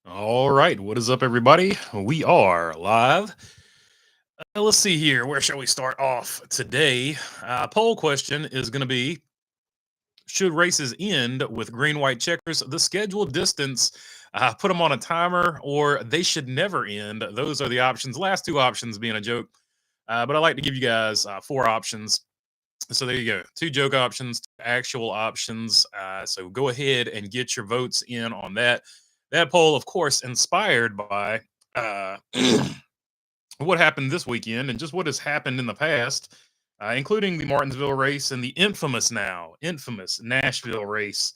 All right, what is up, everybody? We are live. Let's see here. Where shall we start off today? Poll question is going to be: should races end with green-white checkers? The scheduled distance, put them on a timer, or they should never end. Those are the options. Last two options being a joke, but I like to give you guys four options. So there you go. Two joke options, two actual options. So go ahead and get your votes in on that. That poll, of course, inspired by uh, what happened this weekend and just what has happened in the past, including the Martinsville race and the infamous Nashville race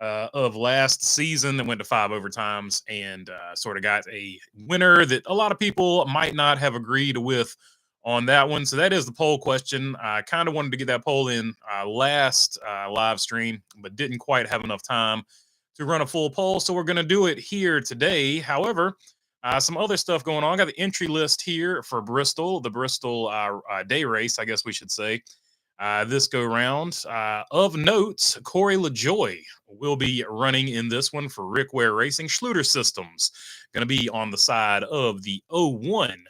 of last season that went to five overtimes and sort of got a winner that a lot of people might not have agreed with on that one. So that is the poll question. I kind of wanted to get that poll in last live stream, but didn't quite have enough time to run a full poll. So we're going to do it here today. However, some other stuff going on. I got the entry list here for Bristol, the Bristol day race, I guess we should say. This go round. Of note, Corey LaJoy will be running in this one for Rick Ware Racing. Schluter Systems going to be on the side of the 01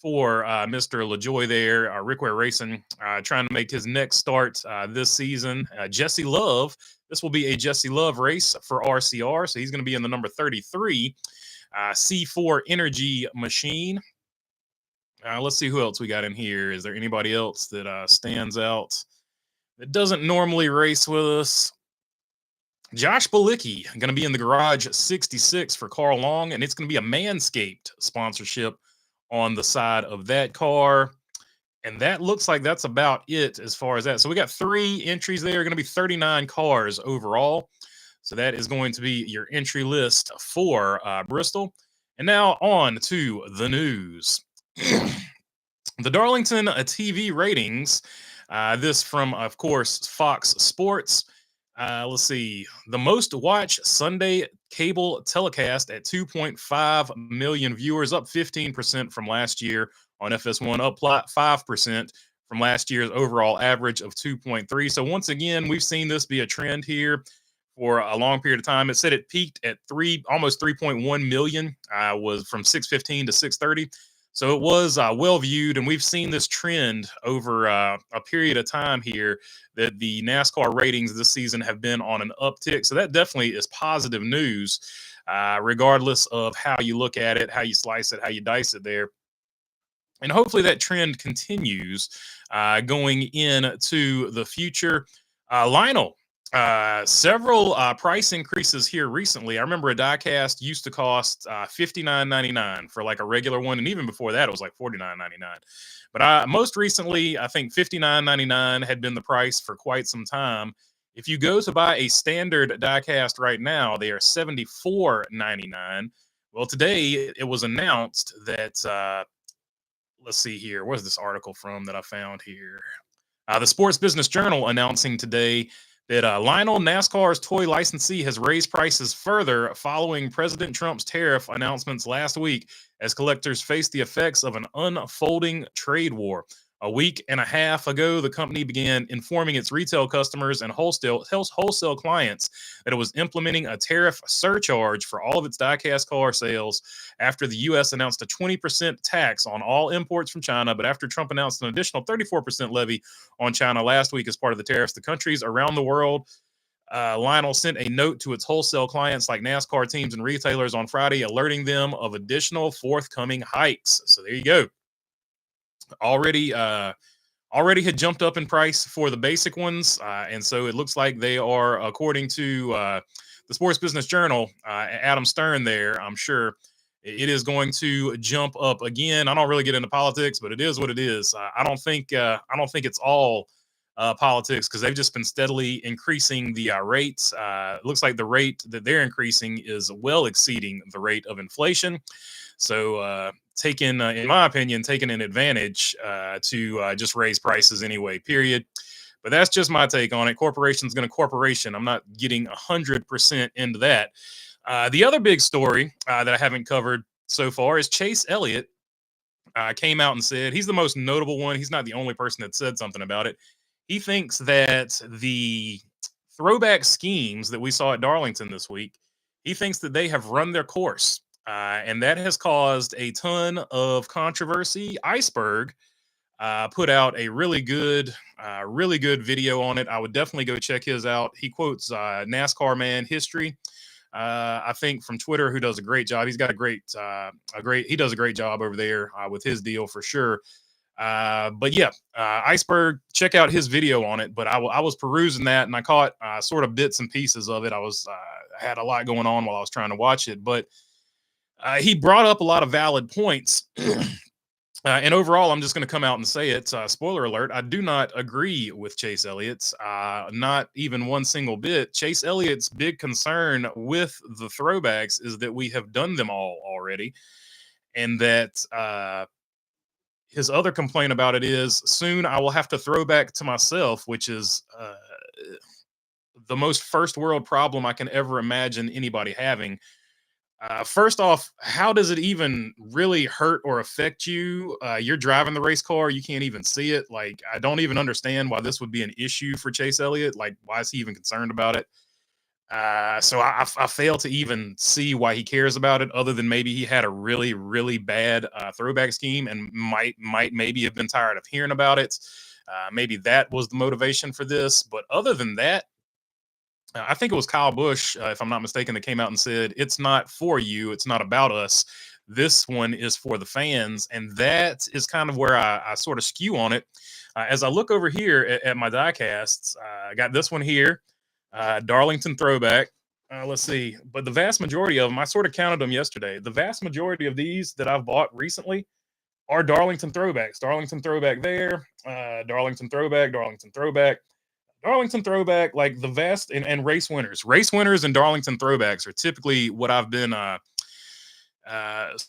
for Mr. LaJoy there. Rick Ware Racing trying to make his next start this season. Jesse Love, this will be a Jesse Love race for RCR, so he's going to be in the number 33 C4 Energy Machine. Let's see who else we got in here. Is there anybody else that stands out that doesn't normally race with us? Josh Balicki going to be in the Garage 66 for Carl Long, and it's going to be a Manscaped sponsorship on the side of that car. And that looks like that's about it as far as that. So we got three entries there. Going to be 39 cars overall. So that is going to be your entry list for Bristol. And now on to the news. The Darlington TV ratings. This from, of course, Fox Sports. Let's see. The most watched Sunday cable telecast at 2.5 million viewers, up 15% from last year on FS1, up 5% from last year's overall average of 2.3. So once again, we've seen this be a trend here for a long period of time. It said it peaked at almost 3.1 million, was from 6:15 to 6:30. So it was well viewed, and we've seen this trend over a period of time here that the NASCAR ratings this season have been on an uptick. So that definitely is positive news, regardless of how you look at it, how you slice it, how you dice it there. And hopefully that trend continues going into the future. Lionel, several price increases here recently. I remember a diecast used to cost $59.99 for like a regular one, and even before that it was like $49.99. But most recently, I think $59.99 had been the price for quite some time. If you go to buy a standard diecast right now, they are $74.99. Well, today it was announced that let's see here. Where's this article from that I found here? The Sports Business Journal announcing today that Lionel, NASCAR's toy licensee, has raised prices further following President Trump's tariff announcements last week as collectors face the effects of an unfolding trade war. A week and a half ago, the company began informing its retail customers and wholesale clients that it was implementing a tariff surcharge for all of its diecast car sales after the U.S. announced a 20% tax on all imports from China. But after Trump announced an additional 34% levy on China last week as part of the tariffs, the countries around the world, Lionel sent a note to its wholesale clients like NASCAR teams and retailers on Friday, alerting them of additional forthcoming hikes. So there you go. Already had jumped up in price for the basic ones, and so it looks like they are, according to the Sports Business Journal, Adam Stern there, I'm sure it is going to jump up again. I don't really get into politics, but it is what it is. I don't think it's all politics, because they've just been steadily increasing the rates. It looks like the rate that they're increasing is well exceeding the rate of inflation. So in my opinion, taking an advantage to just raise prices anyway, period. But that's just my take on it. Corporation's going to corporation. I'm not getting 100% into that. The other big story that I haven't covered so far is Chase Elliott came out and said, he's the most notable one. He's not the only person that said something about it. He thinks that the throwback schemes that we saw at Darlington this week, He thinks that they have run their course, and that has caused a ton of controversy. Iceberg put out a really good video on it. I would definitely go check his out. He quotes NASCAR man history. I think from Twitter, who does a great job. He's got he does a great job over there with his deal for sure. But yeah, Iceberg, check out his video on it. But I was perusing that and I caught sort of bits and pieces of it. I had a lot going on while I was trying to watch it, but he brought up a lot of valid points. And overall, I'm just going to come out and say it. Spoiler alert, I do not agree with Chase Elliott's, not even one single bit. Chase Elliott's big concern with the throwbacks is that we have done them all already. And that his other complaint about it is soon I will have to throw back to myself, which is the most first world problem I can ever imagine anybody having. First off, how does it even really hurt or affect you? You're driving the race car, you can't even see it. Like, I don't even understand why this would be an issue for Chase Elliott. Like, why is he even concerned about it? So I fail to even see why he cares about it, other than maybe he had a really bad throwback scheme and might maybe have been tired of hearing about it. Maybe that was the motivation for this. But other than that, I think it was Kyle Busch, if I'm not mistaken, that came out and said, it's not for you. It's not about us. This one is for the fans. And that is kind of where I sort of skew on it. As I look over here at my diecasts, I got this one here, Darlington Throwback. Let's see. But the vast majority of them, I sort of counted them yesterday. The vast majority of these that I've bought recently are Darlington Throwbacks. Darlington Throwback there, Darlington Throwback, Darlington Throwback. Darlington Throwback, like the vast and race winners. Race winners and Darlington Throwbacks are typically what I've been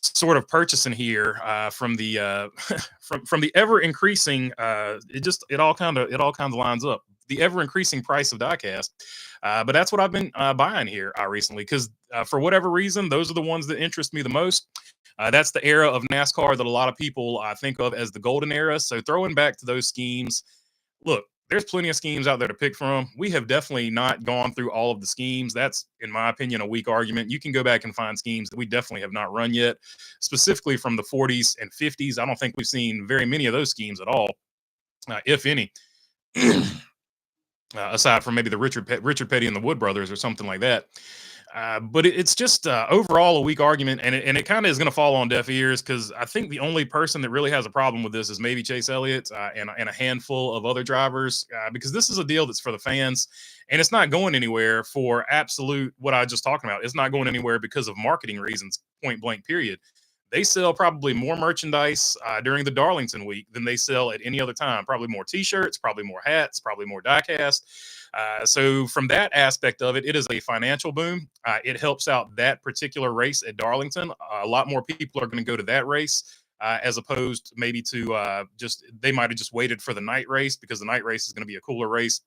sort of purchasing here from the from the ever increasing. It all kind of lines up. The ever increasing price of diecast, but that's what I've been buying here recently because for whatever reason, those are the ones that interest me the most. That's the era of NASCAR that a lot of people think of as the golden era. So throwing back to those schemes, look, there's plenty of schemes out there to pick from. We have definitely not gone through all of the schemes. That's, in my opinion, a weak argument. You can go back and find schemes that we definitely have not run yet, specifically from the 40s and 50s. I don't think we've seen very many of those schemes at all, if any, aside from maybe the Richard Petty and the Wood Brothers or something like that. But it's just overall a weak argument, and it kind of is going to fall on deaf ears because I think the only person that really has a problem with this is maybe Chase Elliott and a handful of other drivers because this is a deal that's for the fans, and it's not going anywhere for absolute what I was just talking about. It's not going anywhere because of marketing reasons, point blank, period. They sell probably more merchandise during the Darlington week than they sell at any other time. Probably more T-shirts, probably more hats, probably more diecast. So from that aspect of it, it is a financial boom. It helps out that particular race at Darlington. A lot more people are going to go to that race as opposed maybe to they might have just waited for the night race because the night race is going to be a cooler race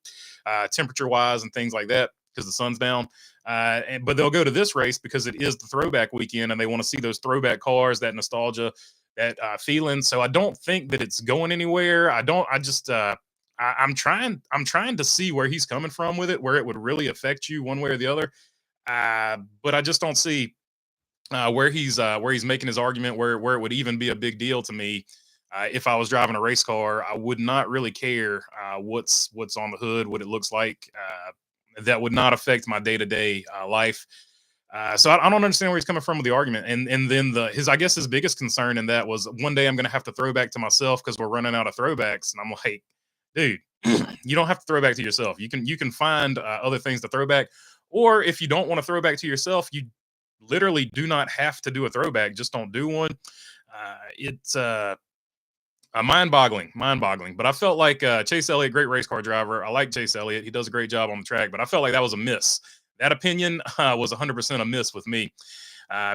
temperature wise and things like that because the sun's down. But they'll go to this race because it is the throwback weekend and they want to see those throwback cars, that nostalgia, that feeling. So I don't think that it's going anywhere. I'm trying to see where he's coming from with it, where it would really affect you one way or the other. But I just don't see where he's making his argument, where it would even be a big deal to me. If I was driving a race car, I would not really care what's on the hood, what it looks like. That would not affect my day-to-day life. So I don't understand where he's coming from with the argument. And then I guess his biggest concern in that was one day I'm going to have to throw back to myself because we're running out of throwbacks. And I'm like, dude, you don't have to throw back to yourself. You can find other things to throw back. Or if you don't want to throw back to yourself, you literally do not have to do a throwback. Just don't do one. It's mind-boggling. But I felt like Chase Elliott, great race car driver. I like Chase Elliott. He does a great job on the track, but I felt like that was a miss. That opinion was 100% a miss with me.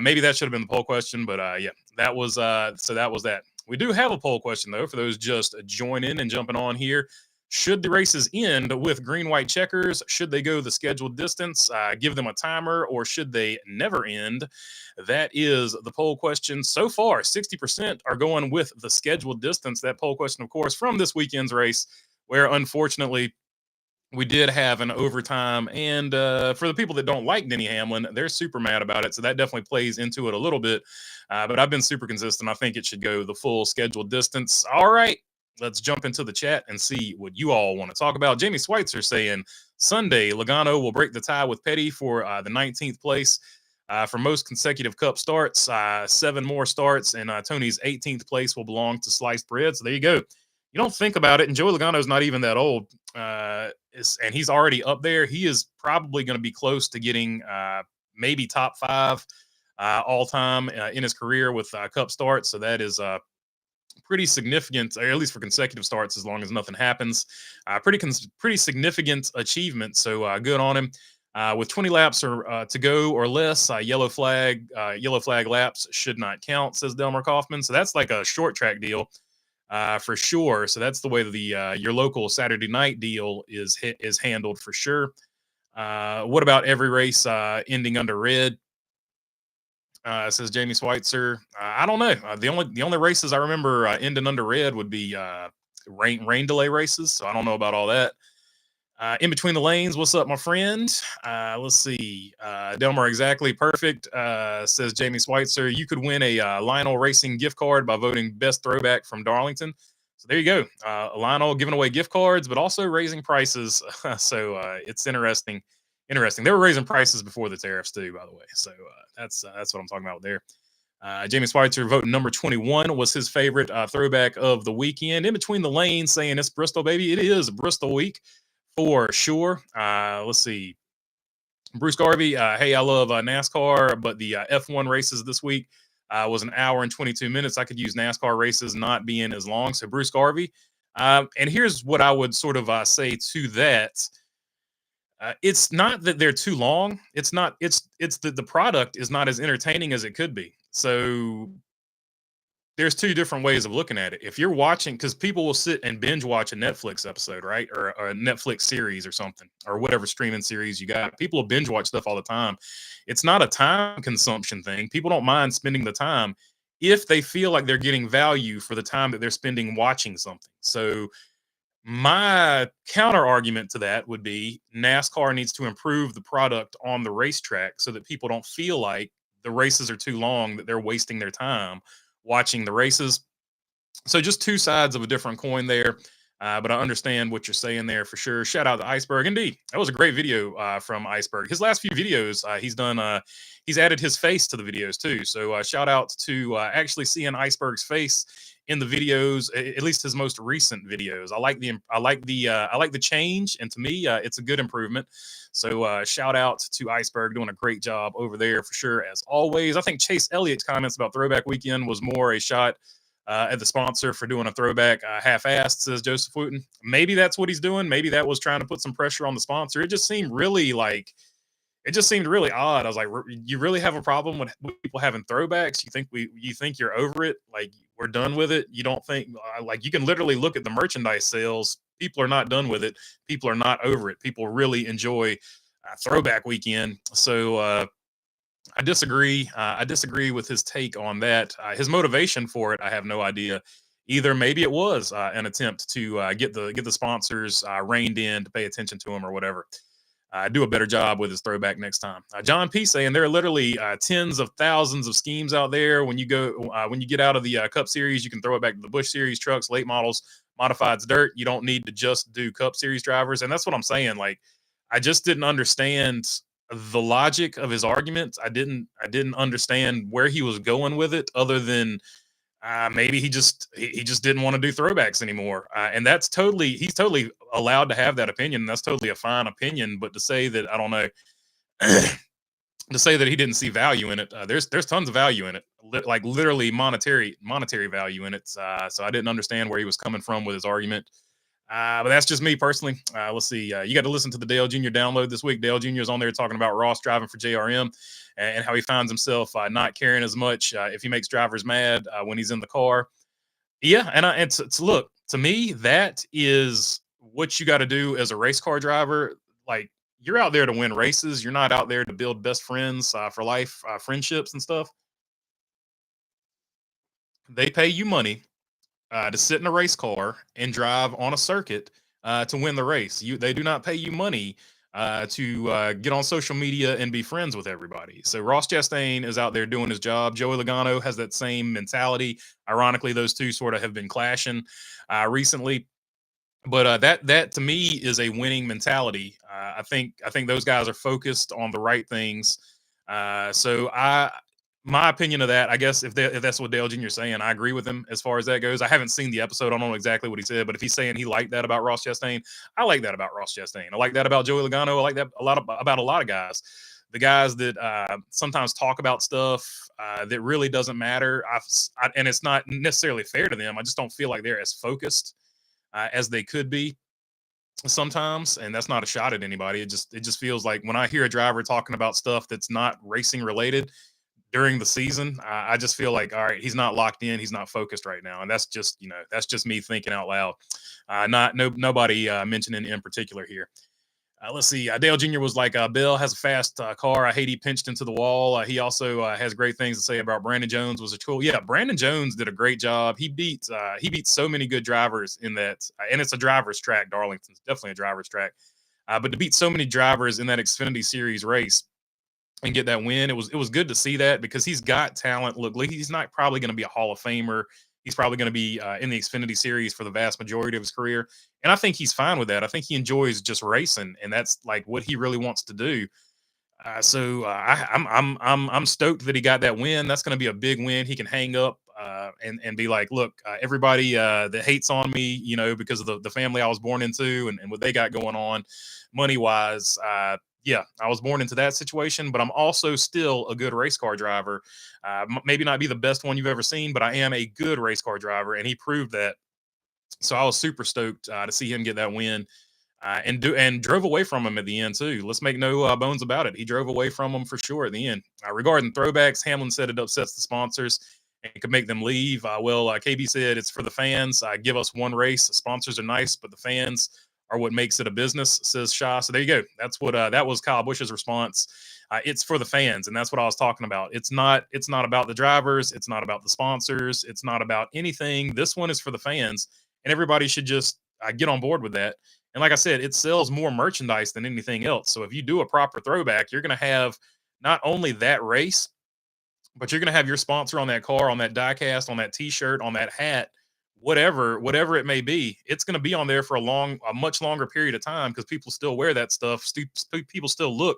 Maybe that should have been the poll question, but yeah, that was that. We do have a poll question though for those just joining and jumping on here. Should the races end with green-white checkers? Should they go the scheduled distance, give them a timer, or should they never end? That is the poll question. So far, 60% are going with the scheduled distance. That poll question, of course, from this weekend's race, where unfortunately we did have an overtime, and for the people that don't like Denny Hamlin, they're super mad about it. So that definitely plays into it a little bit. But I've been super consistent. I think it should go the full scheduled distance. All right, let's jump into the chat and see what you all want to talk about. Jamie Schweitzer saying Sunday, Logano will break the tie with Petty for the 19th place. For most consecutive Cup starts, 7 more starts, and Tony's 18th place will belong to Sliced Bread. So there you go. You don't think about it, and Joey Logano's not even that old, and he's already up there. He is probably going to be close to getting maybe top 5 all time in his career with Cup starts. So that is pretty significant, or at least for consecutive starts, as long as nothing happens. Pretty significant achievement. So good on him. With 20 laps or to go or less, yellow flag laps should not count, says Delmer Kaufman. So that's like a short track deal. For sure. So that's the way the your local Saturday night deal is handled for sure. What about every race ending under red? Says Jamie Schweitzer. I don't know. The only races I remember ending under red would be rain delay races. So I don't know about all that. In between the lanes, what's up, my friend? Let's see. Delmar, exactly perfect. Says Jamie Schweitzer. You could win a Lionel Racing gift card by voting best throwback from Darlington. So there you go. Lionel giving away gift cards, but also raising prices. So it's interesting. Interesting. They were raising prices before the tariffs too, by the way. So that's what I'm talking about there. Jamie Schweitzer voting number 21 was his favorite throwback of the weekend. In between the lanes, saying it's Bristol, baby. It is Bristol week. For sure. Let's see. Bruce Garvey, hey, I love NASCAR, but the F1 races this week was an hour and 22 minutes. I could use NASCAR races not being as long. So Bruce Garvey. And here's what I would sort of say to that. It's not that they're too long. It's not. It's that the product is not as entertaining as it could be. So there's 2 different ways of looking at it. If you're watching, because people will sit and binge watch a Netflix episode, right? Or a Netflix series or something, or whatever streaming series you got. People will binge watch stuff all the time. It's not a time consumption thing. People don't mind spending the time if they feel like they're getting value for the time that they're spending watching something. So my counter argument to that would be NASCAR needs to improve the product on the racetrack so that people don't feel like the races are too long, that they're wasting their time watching the races. So just 2 sides of a different coin there. But I understand what you're saying there for sure. Shout out to Iceberg. Indeed, that was a great video from Iceberg. His last few videos, he's done. He's added his face to the videos too. So shout out to actually seeing Iceberg's face in the videos, at least his most recent videos. I like the change, and to me, it's a good improvement. So shout out to Iceberg doing a great job over there for sure, as always. I think Chase Elliott's comments about Throwback Weekend was more a shot at the sponsor for doing a throwback half-assed, says Joseph Wooten. Maybe that's what he's doing. Maybe that was trying to put some pressure on the sponsor. It just seemed really odd. I was like, you really have a problem with people having throwbacks? You think you're over it? Like, we're done with it? You don't think, like, you can literally look at the merchandise sales. People are not done with it. People are not over it. People really enjoy Throwback Weekend. So I disagree. I disagree with his take on that. His motivation for it, I have no idea. Either maybe it was an attempt to get the sponsors reined in to pay attention to him or whatever. Do a better job with his throwback next time. John P saying there are literally tens of thousands of schemes out there. When you get out of the Cup Series, you can throw it back to the Busch Series trucks, late models, modifieds, dirt. You don't need to just do Cup Series drivers, and that's what I'm saying. Like, I just didn't understand the logic of his argument. I didn't understand where he was going with it, other than maybe he just didn't want to do throwbacks anymore. And he's totally allowed to have that opinion. And that's totally a fine opinion. But to say that, I don't know, to say that he didn't see value in it, there's tons of value in it, like literally monetary value in it. So I didn't understand where he was coming from with his argument. But that's just me personally. Let's see. You got to listen to the Dale Jr. download this week. Dale Jr. is on there talking about Ross driving for JRM and how he finds himself not caring as much if he makes drivers mad when he's in the car. Yeah, and it's look, to me, that is what you got to do as a race car driver. Like, you're out there to win races. You're not out there to build best friends for life, friendships and stuff. They pay you money to sit in a race car and drive on a circuit to win the race. They do not pay you money to get on social media and be friends with everybody. So Ross Chastain is out there doing his job. Joey Logano has that same mentality. Ironically, those two sort of have been clashing recently. But that to me is a winning mentality. I think those guys are focused on the right things. So my opinion of that, I guess if that's what Dale Jr. is saying, I agree with him as far as that goes. I haven't seen the episode. I don't know exactly what he said, but if he's saying he liked that about Ross Chastain, I like that about Ross Chastain. I like that about Joey Logano. I like that about a lot of guys. The guys that sometimes talk about stuff that really doesn't matter. And it's not necessarily fair to them. I just don't feel like they're as focused as they could be sometimes, and that's not a shot at anybody. It just feels like when I hear a driver talking about stuff that's not racing related during the season, I just feel like, all right, he's not locked in, he's not focused right now, and that's just me thinking out loud. Nobody mentioning in particular here. Let's see. Dale Jr. was like, Bill has a fast car. I hate he pinched into the wall. He also has great things to say about Brandon Jones was a tool. Yeah, Brandon Jones did a great job. He beat so many good drivers in that, and it's a driver's track. Darlington's definitely a driver's track. But to beat so many drivers in that Xfinity Series race and get that win, it was good to see that because he's got talent. Look, he's not probably going to be a Hall of Famer. He's probably going to be in the Xfinity Series for the vast majority of his career, and I think he's fine with that. I think he enjoys just racing, and that's like what he really wants to do. I'm stoked that he got that win. That's going to be a big win. He can hang up and be like, look, everybody that hates on me, because of the family I was born into and what they got going on, money wise. Yeah, I was born into that situation, but I'm also still a good race car driver. Maybe not be the best one you've ever seen, but I am a good race car driver, and he proved that. So I was super stoked to see him get that win, and drove away from him at the end too. Let's make no bones about it. He drove away from him for sure at the end. Regarding throwbacks, Hamlin said it upsets the sponsors and could make them leave. KB said it's for the fans. Give us one race. The sponsors are nice, but the fans are what makes it a business, says Shaw. So there you go. That's what that was Kyle Busch's response. It's for the fans, and that's what I was talking about. It's not about the drivers. It's not about the sponsors. It's not about anything. This one is for the fans, and everybody should just get on board with that. And like I said, it sells more merchandise than anything else. So if you do a proper throwback, you're going to have not only that race, but you're going to have your sponsor on that car, on that diecast, on that T-shirt, on that hat, whatever it may be. It's going to be on there for a much longer period of time because people still wear that stuff. People still look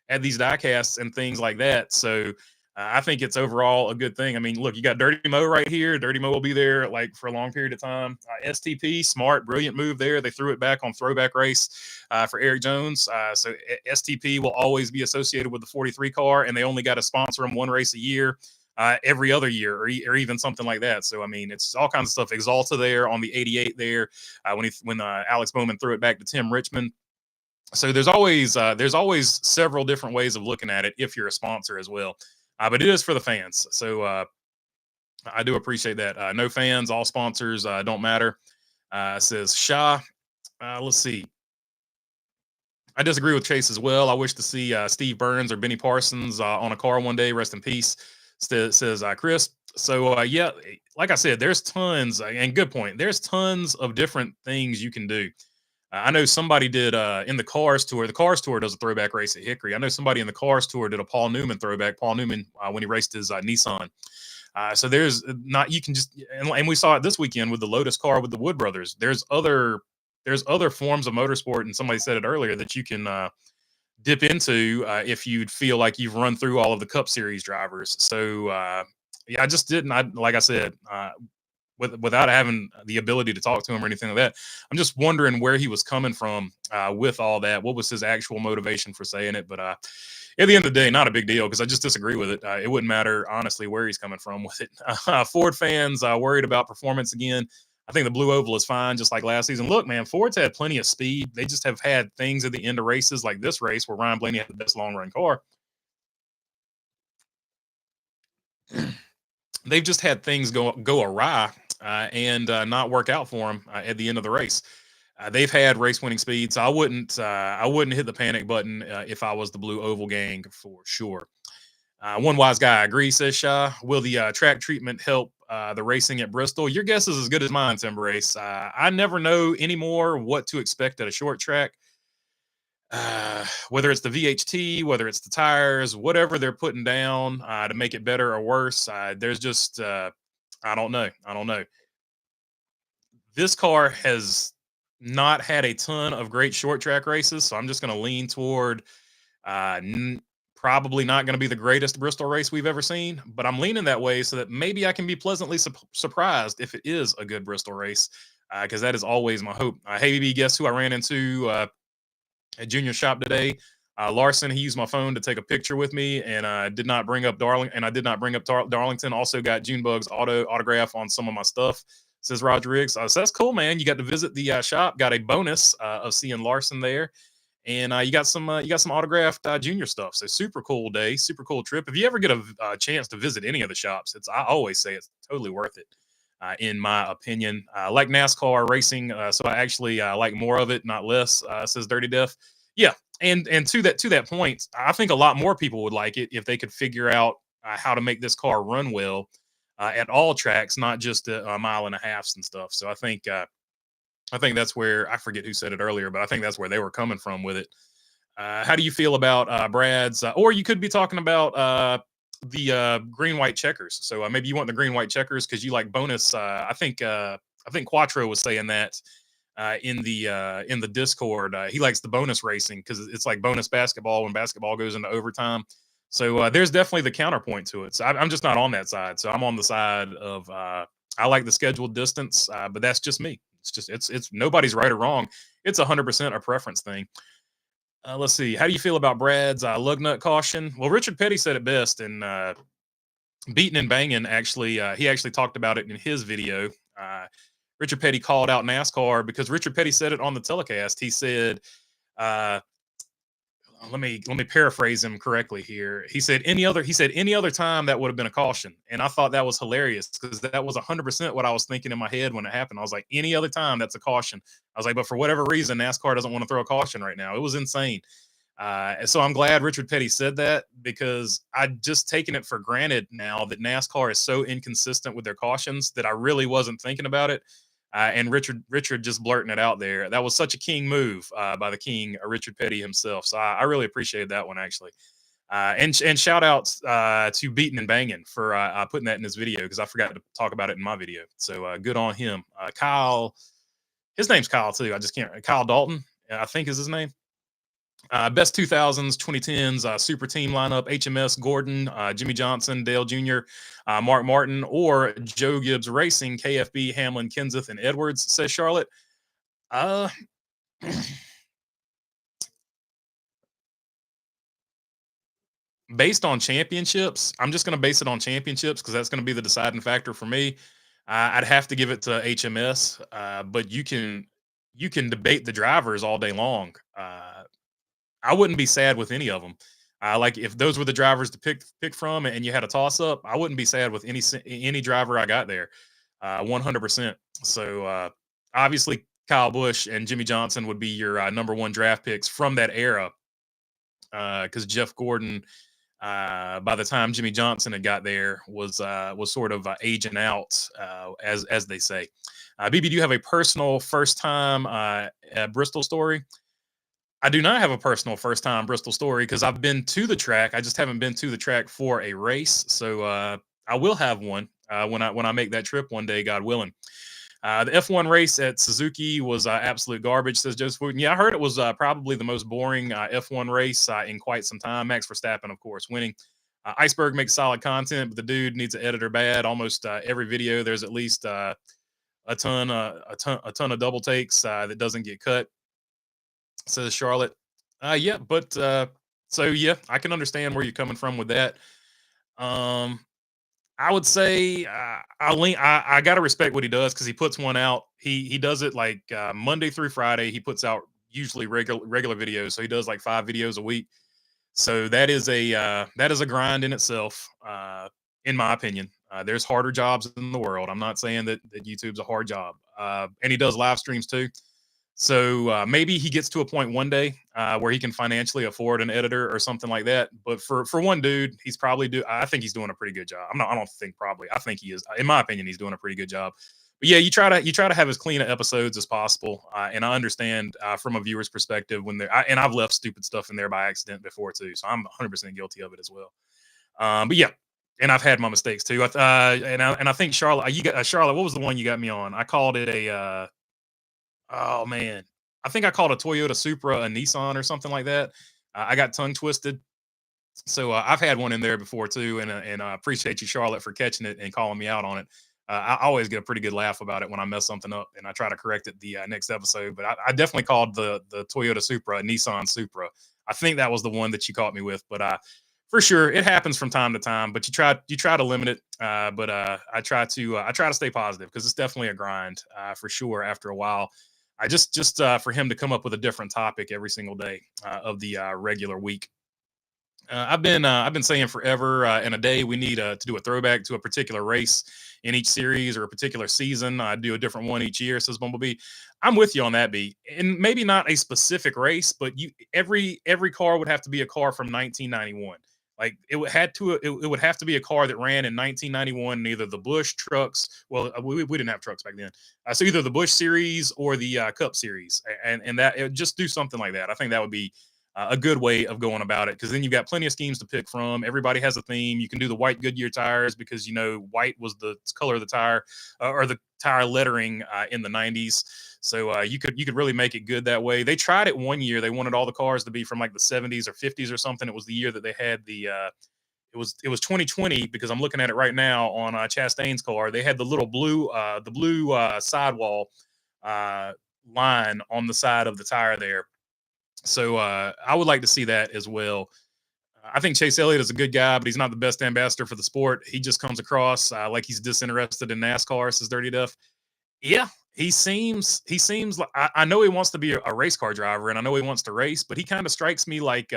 at these diecasts and things like that. So I think it's overall a good thing. I mean, look, you got Dirty Mo right here. Dirty Mo will be there like for a long period of time. STP, smart, brilliant move there. They threw it back on Throwback race for Eric Jones. So STP will always be associated with the 43 car, and they only got to sponsor them one race a year, every other year, or even something like that. So I mean, it's all kinds of stuff. Exalta there on the 88 there when Alex Bowman threw it back to Tim Richmond. So there's always several different ways of looking at it if you're a sponsor as well. But it is for the fans. So I do appreciate that. No fans, all sponsors don't matter, says Shah. Let's see. I disagree with Chase as well. I wish to see Steve Burns or Benny Parsons on a car one day. Rest in peace, says Chris. So, yeah, like I said, there's tons, and good point. There's tons of different things you can do. I know somebody did in the Cars Tour. The Cars Tour does a throwback race at Hickory. I know somebody in the Cars Tour did a Paul Newman throwback. Paul Newman when he raced his Nissan. So there's not, you can just, and we saw it this weekend with the Lotus car with the Wood brothers. There's other forms of motorsport, and somebody said it earlier that you can dip into if you'd feel like you've run through all of the Cup Series drivers. So yeah, I just didn't. Like I said. Without having the ability to talk to him or anything like that, I'm just wondering where he was coming from with all that. What was his actual motivation for saying it? But at the end of the day, not a big deal because I just disagree with it. It wouldn't matter, honestly, where he's coming from with it. Ford fans worried about performance again. I think the Blue Oval is fine, just like last season. Look, man, Ford's had plenty of speed. They just have had things at the end of races like this race where Ryan Blaney had the best long-run car. They've just had things go awry and not work out for them at the end of the race. They've had race-winning speed, so I wouldn't hit the panic button if I was the Blue Oval gang for sure. One wise guy agrees, says Shah. Will the track treatment help the racing at Bristol. Your guess is as good as mine, Timber Race. I never know anymore what to expect at a short track. Whether it's the VHT, whether it's the tires, whatever they're putting down to make it better or worse, there's just I don't know. I don't know. This car has not had a ton of great short track races, so I'm just going to lean toward uh, n- probably not going to be the greatest Bristol race we've ever seen, but I'm leaning that way so that maybe I can be pleasantly surprised if it is a good Bristol race, because that is always my hope. Hey, BB, guess who I ran into at Junior Shop today? Larson. He used my phone to take a picture with me, and did not bring up I did not bring up Darlington. Also got Junebug's autograph on some of my stuff. Says Roger Riggs. So that's cool, man. You got to visit the shop. Got a bonus of seeing Larson there, and you got some autographed Junior stuff. So super cool day, super cool trip. If you ever get a chance to visit any of the shops, I always say it's totally worth it. In my opinion, I like NASCAR racing, so I actually like more of it, not less. Says Dirty Death. Yeah, and to that point, I think a lot more people would like it if they could figure out how to make this car run well at all tracks, not just a mile and a halfs and stuff. So I think that's where I forget who said it earlier, but I think that's where they were coming from with it. How do you feel about Brad's? Or you could be talking about the green white checkers. So maybe you want the green white checkers because you like bonus. I think Quattro was saying that in the Discord. He likes the bonus racing because it's like bonus basketball when basketball goes into overtime. So there's definitely the counterpoint to it. So I'm just not on that side. So I'm on the side of I like the scheduled distance, but that's just me. It's nobody's right or wrong. It's 100% a preference thing. Let's see. How do you feel about Brad's lug nut caution? Well, Richard Petty said it best, and Beating and Banging actually, he actually talked about it in his video. Richard Petty called out NASCAR because Richard Petty said it on the telecast. He said, uh, let me paraphrase him correctly here. He said any other time that would have been a caution, and I thought that was hilarious because that was 100% what I was thinking in my head when it happened. I was like, any other time that's a caution. I was like, but for whatever reason, NASCAR doesn't want to throw a caution right now. It was insane. And so I'm glad Richard Petty said that because I'd just taken it for granted now that NASCAR is so inconsistent with their cautions that I really wasn't thinking about it. And Richard just blurting it out there. That was such a king move by the king, Richard Petty himself. So I really appreciated that one actually. And shout outs to Beating and Banging for putting that in his video because I forgot to talk about it in my video. So good on him. Kyle, his name's Kyle too. I just can't. Kyle Dalton, I think is his name. Best 2000s, 2010s super team lineup: HMS Gordon, Jimmy Johnson, Dale Jr., Mark Martin, or Joe Gibbs Racing, KFB, Hamlin, Kenseth, and Edwards. Says Charlotte. Uh, Based on championships, I'm just going to base it on championships because that's going to be the deciding factor for me. I'd have to give it to HMS, but you can debate the drivers all day long. I wouldn't be sad with any of them. Like if those were the drivers to pick from, and you had a toss up, I wouldn't be sad with any driver I got there, 100%. So obviously Kyle Busch and Jimmy Johnson would be your number one draft picks from that era, because Jeff Gordon, by the time Jimmy Johnson had got there, was sort of aging out, as they say. BB, do you have a personal first time at Bristol story? I do not have a personal first time Bristol story because I've been to the track. I just haven't been to the track for a race. So I will have one when I make that trip one day, God willing. The F1 race at Suzuki was absolute garbage, says Joseph Wooten. Yeah, I heard it was probably the most boring F1 race in quite some time. Max Verstappen, of course, winning. Iceberg makes solid content, but the dude needs an editor bad. Almost every video, there's at least a ton of double takes that doesn't get cut, says Charlotte. Yeah, but so yeah, I can understand where you're coming from with that. I would say I gotta respect what he does because he puts one out. He does it like Monday through Friday. He puts out usually regular videos, so he does like 5 videos a week. So that is a grind in itself, in my opinion. There's harder jobs in the world. I'm not saying that YouTube's a hard job, and he does live streams too. So maybe he gets to a point one day where he can financially afford an editor or something like that. But for one dude, he's probably do. I think he's doing a pretty good job. I don't think probably. I think he is. In my opinion, he's doing a pretty good job. But yeah, you try to have as clean episodes as possible. And I understand from a viewer's perspective when and I've left stupid stuff in there by accident before too. So I'm 100% guilty of it as well. But yeah, and I've had my mistakes too. And I think Charlotte, you got Charlotte. What was the one you got me on? I called it a. Oh man, I think I called a Toyota Supra a Nissan or something like that. I got tongue twisted. So I've had one in there before too, and I appreciate you, Charlotte, for catching it and calling me out on it. I always get a pretty good laugh about it when I mess something up, and I try to correct it the next episode. But I definitely called the Toyota Supra a Nissan Supra. I think that was the one that you caught me with, but for sure it happens from time to time. But you try to limit it. But I try to stay positive because it's definitely a grind for sure. After a while, I just for him to come up with a different topic every single day of the regular week. I've been saying forever in a day we need to do a throwback to a particular race in each series or a particular season. I do a different one each year, says Bumblebee. I'm with you on that, B. And maybe not a specific race, but every car would have to be a car from 1991. Like it would have to be a car that ran in 1991 in either the Bush trucks. Well, we didn't have trucks back then, so either the Bush series or the Cup series, and that just do something like that. I think that would be a good way of going about it because then you've got plenty of schemes to pick from. Everybody has a theme. You can do the white Goodyear tires because white was the color of the tire or the tire lettering in the 90s. So you could really make it good that way. They tried it one year. They wanted all the cars to be from like the 70s or 50s or something. It was the year that they had it was 2020 because I'm looking at it right now on Chastain's car. They had the little blue sidewall line on the side of the tire there. So I would like to see that as well. I think Chase Elliott is a good guy, but he's not the best ambassador for the sport. He just comes across like he's disinterested in NASCAR, says Dirty Duff. Yeah, he seems like I know he wants to be a race car driver and I know he wants to race, but he kind of strikes me like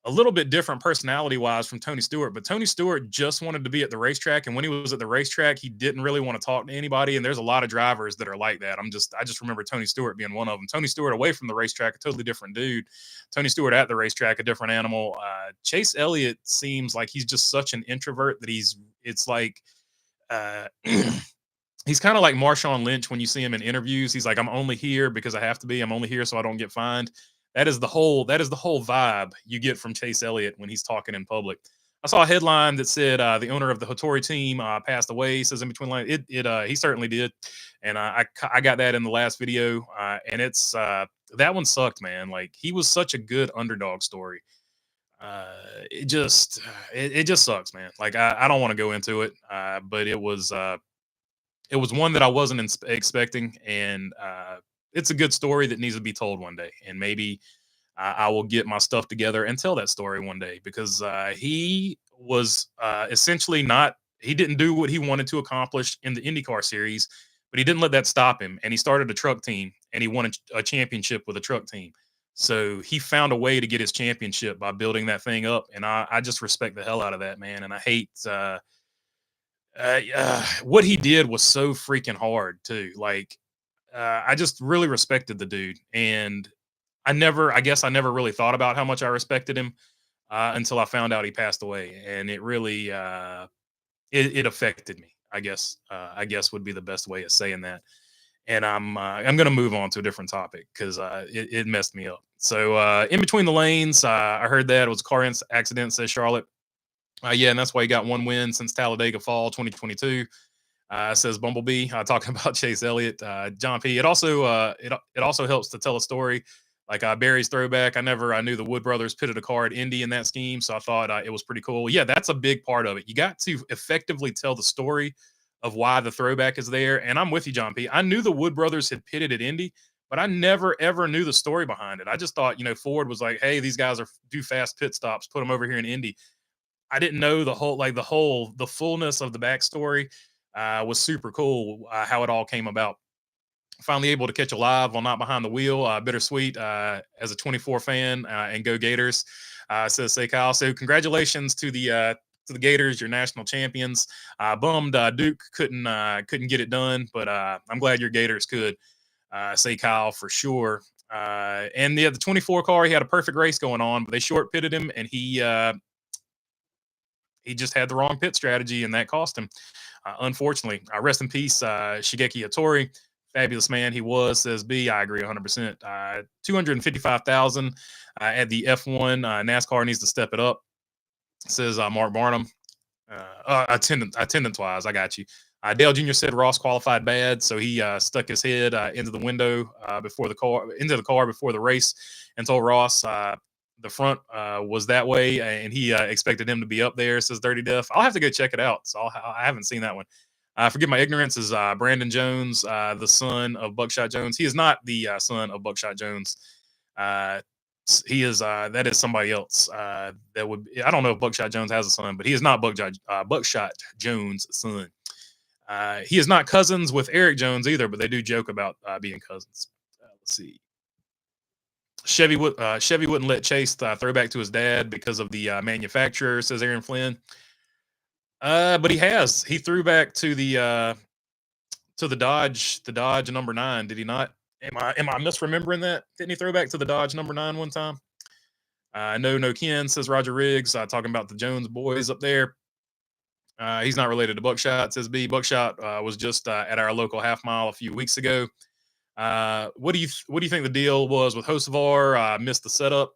a little bit different personality wise from Tony Stewart, but Tony Stewart just wanted to be at the racetrack. And when he was at the racetrack, he didn't really want to talk to anybody. And there's a lot of drivers that are like that. I just remember Tony Stewart being one of them. Tony Stewart away from the racetrack, a totally different dude. Tony Stewart at the racetrack, a different animal. Chase Elliott seems like he's just such an introvert that it's like, uh, he's kind of like Marshawn Lynch when you see him in interviews. He's like, I'm only here because I have to be. I'm only here so I don't get fined. That is the whole vibe you get from Chase Elliott when he's talking in public. I saw a headline that said the owner of the Hattori team passed away. He says in between lines, he certainly did, and I got that in the last video, and it's that one sucked, man. Like he was such a good underdog story. It just sucks, man. Like I don't want to go into it, but it was one that I wasn't expecting, and it's a good story that needs to be told one day. And maybe I will get my stuff together and tell that story one day because he was essentially not. He didn't do what he wanted to accomplish in the IndyCar series, but he didn't let that stop him. And he started a truck team, and he won a championship with a truck team. So he found a way to get his championship by building that thing up, and I just respect the hell out of that man. And I hate. What he did was so freaking hard too. Like, I just really respected the dude, and I guess I never really thought about how much I respected him until I found out he passed away, and it really, it affected me. I guess would be the best way of saying that. And I'm gonna move on to a different topic because it messed me up. So in between the lanes, I heard that it was a car accident. Says Charlotte. Yeah, and that's why he got one win since Talladega Fall 2022. Says Bumblebee, talking about Chase Elliott, John P. It also helps to tell a story like Barry's throwback. I knew the Wood brothers pitted a car at Indy in that scheme, so I thought it was pretty cool. Yeah, that's a big part of it. You got to effectively tell the story of why the throwback is there. And I'm with you, John P. I knew the Wood brothers had pitted at Indy, but I never ever knew the story behind it. I just thought Ford was like, hey, these guys do fast pit stops, put them over here in Indy. I didn't know the fullness of the backstory. Was super cool how it all came about. Finally able to catch a live on Not Behind the Wheel. Bittersweet as a 24 fan and go Gators, says Say Kyle. So congratulations to the Gators, your national champions. Bummed Duke couldn't get it done, but I'm glad your Gators could. Say Kyle for sure. And the 24 car, he had a perfect race going on, but they short pitted him, and he just had the wrong pit strategy, and that cost him. Unfortunately, rest in peace, Shigeki Hattori. Fabulous man he was, says B. I agree 100%. 255,000 at the F1. NASCAR needs to step it up, says Mark Barnum. Attendance wise, I got you. Dale Jr. said Ross qualified bad, so he stuck his head into the window before the car before the race, and told Ross the front was that way, and he expected him to be up there. Says Dirty Death. I'll have to go check it out. So I haven't seen that one. Forgive my ignorance. Is Brandon Jones the son of Buckshot Jones? He is not the son of Buckshot Jones. He is that is somebody else. That would I don't know if Buckshot Jones has a son, but he is not Buckshot Jones' son. He is not cousins with Eric Jones either, but they do joke about being cousins. Let's see. Chevy wouldn't let Chase throw back to his dad because of the manufacturer, says Aaron Flynn. But he threw back to the Dodge number 9. Did he not? Am I misremembering that? Didn't he throw back to the Dodge number 9 one time? No Ken, says Roger Riggs, talking about the Jones boys up there. He's not related to Buckshot, says B. Buckshot was just at our local half mile a few weeks ago. What do you think the deal was with Hocevar? Missed the setup.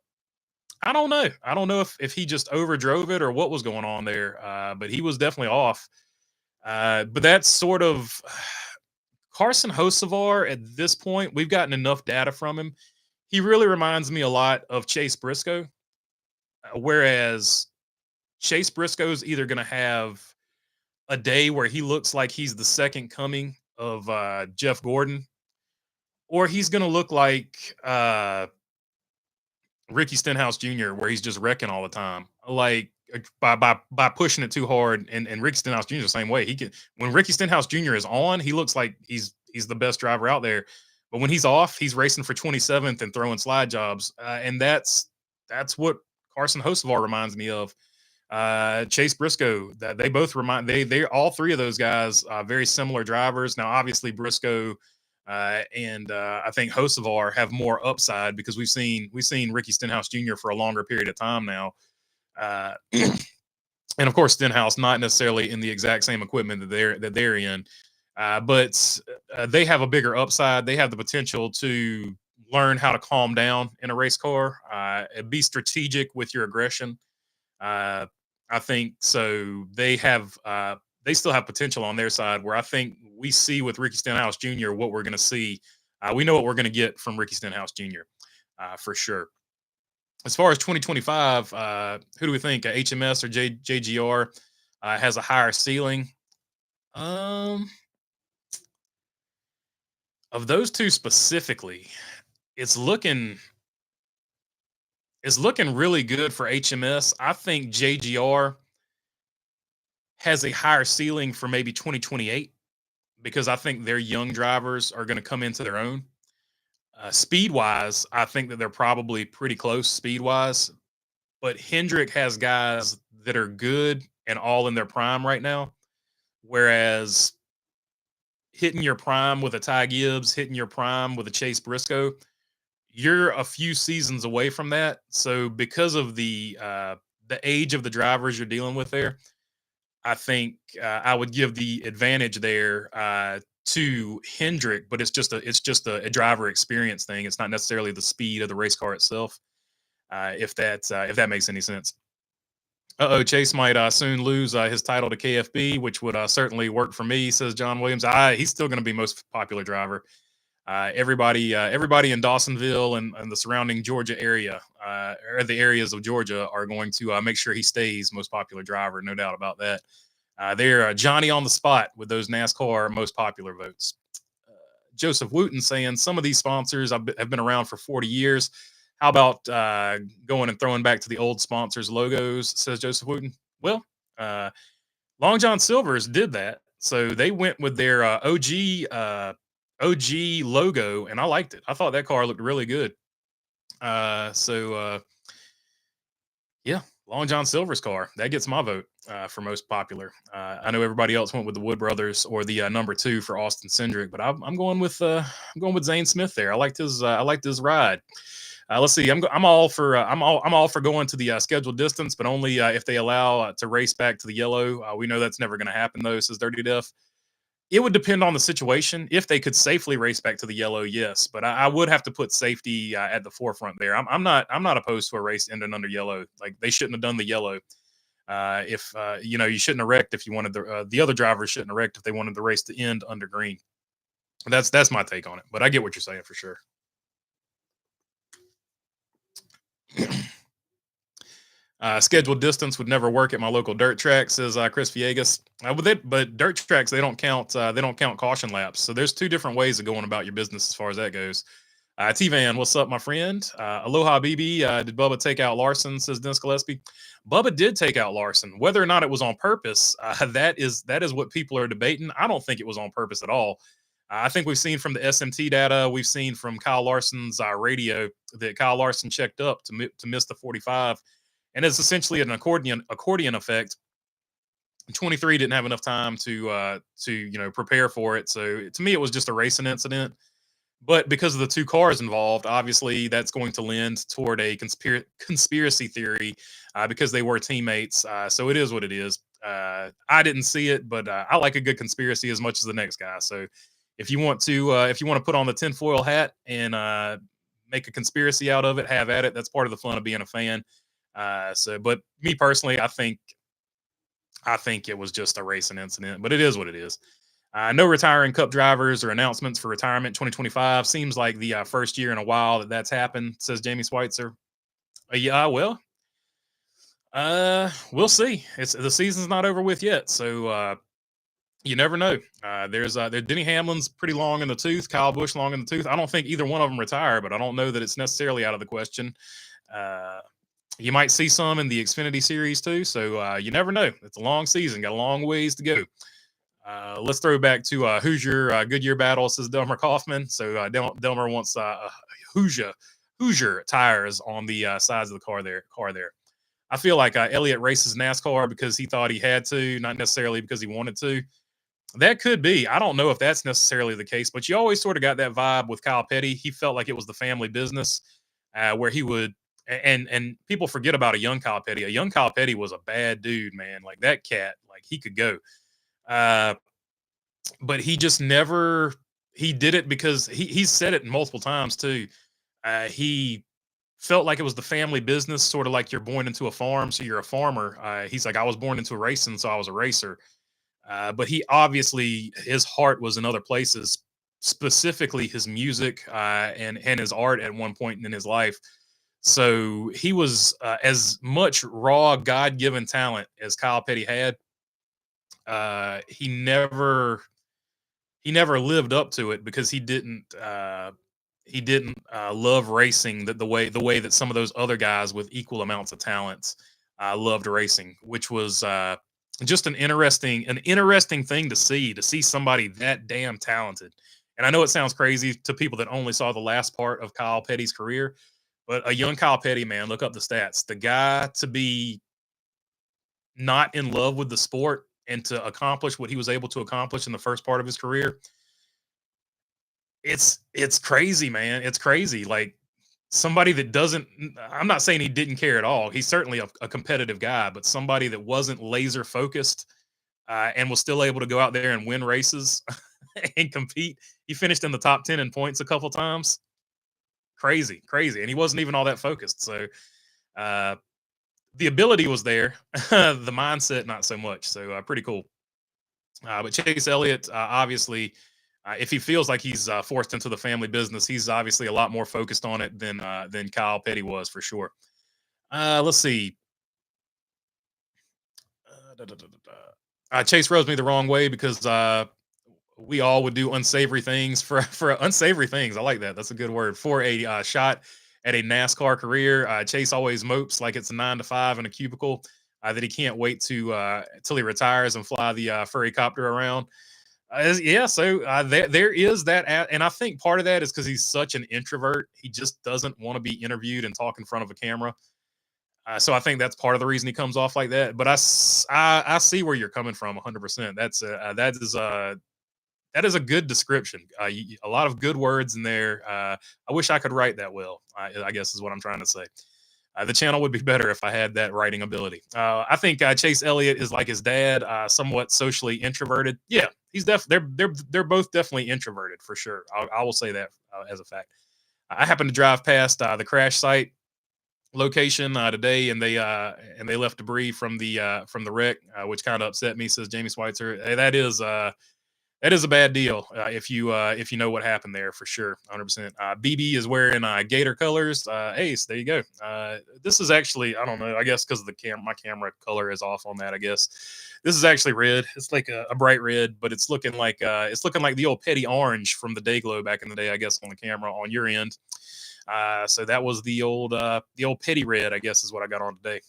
I don't know. I don't know if he just overdrove it or what was going on there. But he was definitely off. But that's sort of Carson Hocevar at this point. We've gotten enough data from him. He really reminds me a lot of Chase Briscoe. Whereas Chase Briscoe's either going to have a day where he looks like he's the second coming of Jeff Gordon, or he's going to look like Ricky Stenhouse Jr., where he's just wrecking all the time, like by pushing it too hard. And Ricky Stenhouse Jr. the same way. When Ricky Stenhouse Jr. is on, he looks like he's the best driver out there. But when he's off, he's racing for 27th and throwing slide jobs, and that's what Carson Hocevar reminds me of. Chase Briscoe, that they both remind they all three of those guys very similar drivers. Now, obviously Briscoe and I think Hocevar have more upside because we've seen Ricky Stenhouse Jr. for a longer period of time now, and of course Stenhouse not necessarily in the exact same equipment that they're in, but they have a bigger upside. They have the potential to learn how to calm down in a race car, be strategic with your aggression. I think so. They still have potential on their side, where I think we see with Ricky Stenhouse Jr. what we're going to see. We know what we're going to get from Ricky Stenhouse Jr. For sure. As far as 2025, who do we think? HMS or JGR has a higher ceiling? Of those two specifically, it's looking really good for HMS. I think JGR has a higher ceiling for maybe 2028 because I think their young drivers are going to come into their own. Speed-wise, I think that they're probably pretty close speed-wise, but Hendrick has guys that are good and all in their prime right now, whereas hitting your prime with a Ty Gibbs, hitting your prime with a Chase Briscoe, you're a few seasons away from that. So because of the age of the drivers you're dealing with there, I think I would give the advantage there to Hendrick, but it's just a driver experience thing. It's not necessarily the speed of the race car itself. If that makes any sense. Chase might soon lose his title to KFB, which would certainly work for me, says John Williams. He's still going to be most popular driver. Everybody in Dawsonville and the surrounding Georgia area, or the areas of Georgia, are going to make sure he stays most popular driver. No doubt about that. They're Johnny on the spot with those NASCAR most popular votes. Joseph Wooten saying some of these sponsors have been around for 40 years. How about going and throwing back to the old sponsors' logos, says Joseph Wooten. Well, Long John Silver's did that. So they went with their OG logo, and I liked it. I thought that car looked really good. Yeah, Long John Silver's car. That gets my vote for most popular. I know everybody else went with the Wood Brothers or the number two for Austin Cindric, but I'm going with Zane Smith there. I liked his ride. Let's see. I'm all for I'm all for going to the scheduled distance, but only if they allow to race back to the yellow. We know that's never going to happen though, says Dirty Death. It would depend on the situation. If they could safely race back to the yellow, yes, but I would have to put safety at the forefront there. I'm not opposed to a race ending under yellow. Like they shouldn't have done the yellow. If you know, you shouldn't have wrecked if you wanted the other drivers shouldn't have wrecked if they wanted the race to end under green. That's my take on it. But I get what you're saying for sure. Scheduled distance would never work at my local dirt track, says Chris Villegas. But dirt tracks they don't count caution laps. So there's two different ways of going about your business as far as that goes. T-Van, what's up, my friend? Aloha BB. Did Bubba take out Larson? Says Dennis Gillespie. Bubba did take out Larson. Whether or not it was on purpose, that is what people are debating. I don't think it was on purpose at all. I think we've seen from the SMT data, we've seen from Kyle Larson's radio that Kyle Larson checked up to miss the 45. And it's essentially an accordion effect. 23 didn't have enough time to prepare for it. So to me, it was just a racing incident. But because of the two cars involved, obviously that's going to lend toward a conspiracy theory because they were teammates. So it is what it is. I didn't see it, but I like a good conspiracy as much as the next guy. So if you want to put on the tinfoil hat and make a conspiracy out of it, have at it. That's part of the fun of being a fan. But me personally, I think it was just a racing incident, but it is what it is. No retiring Cup drivers or announcements for retirement 2025. Seems like the first year in a while that's happened, says Jamie Schweitzer. Well, we'll see. The season's not over with yet, so you never know. There's Denny Hamlin's pretty long in the tooth, Kyle Busch long in the tooth. I don't think either one of them retire, but I don't know that it's necessarily out of the question. You might see some in the Xfinity series too, so you never know. It's a long season, got a long ways to go. Let's throw back to Hoosier Goodyear battle, says Delmer Kaufman. So Delmer wants Hoosier tires on the sides of the car there. I feel like Elliott races NASCAR because he thought he had to, not necessarily because he wanted to. That could be. I don't know if that's necessarily the case, but you always sort of got that vibe with Kyle Petty. He felt like it was the family business where he would. And people forget about a young Kyle Petty. A young Kyle Petty was a bad dude, man. Like that cat, like he could go. But he just never, he did it because he's said it multiple times too. He felt like it was the family business, sort of like you're born into a farm. So you're a farmer. He's like, I was born into racing, so I was a racer. But he obviously, his heart was in other places, specifically his music and his art at one point in his life. So he was as much raw God-given talent as Kyle Petty had. He never lived up to it because he didn't love racing the way that some of those other guys with equal amounts of talents loved racing, which was just an interesting thing to see somebody that damn talented. And I know it sounds crazy to people that only saw the last part of Kyle Petty's career. But a young Kyle Petty, man, look up the stats. The guy to be not in love with the sport and to accomplish what he was able to accomplish in the first part of his career, it's crazy, man. It's crazy. Like somebody that doesn't, I'm not saying he didn't care at all. He's certainly a competitive guy, but somebody that wasn't laser focused and was still able to go out there and win races and compete. He finished in the top 10 in points a couple times. Crazy. And he wasn't even all that focused. So the ability was there, the mindset not so much. So pretty cool. But Chase Elliott, obviously, if he feels like he's forced into the family business, he's obviously a lot more focused on it than Kyle Petty was for sure. Let's see. Chase rubs me the wrong way because we all would do unsavory things for unsavory things. I like that. That's a good word for a shot at a NASCAR career. Chase always mopes like it's a 9 to 5 in a cubicle that he can't wait to till he retires and fly the furry copter around. So there is that, and I think part of that is because he's such an introvert. He just doesn't want to be interviewed and talk in front of a camera. So I think that's part of the reason he comes off like that. But I see where you're coming from 100%. That is a good description. A lot of good words in there. I wish I could write that well. I guess is what I'm trying to say. The channel would be better if I had that writing ability. I think Chase Elliott is like his dad, somewhat socially introverted. Yeah, he's they're both definitely introverted for sure. I will say that as a fact. I happened to drive past the crash site location today, and they left debris from the wreck, which kind of upset me. Says Jamie Schweitzer. Hey, that is a bad deal if you know what happened there for sure, 100%. BB is wearing Gator colors. Ace, there you go. This is actually, I don't know, I guess because of my camera color is off on that. I guess this is actually red. It's like a bright red, but it's looking like the old petty orange from the day glow back in the day. I guess on the camera on your end. So that was the old petty red, I guess, is what I got on today.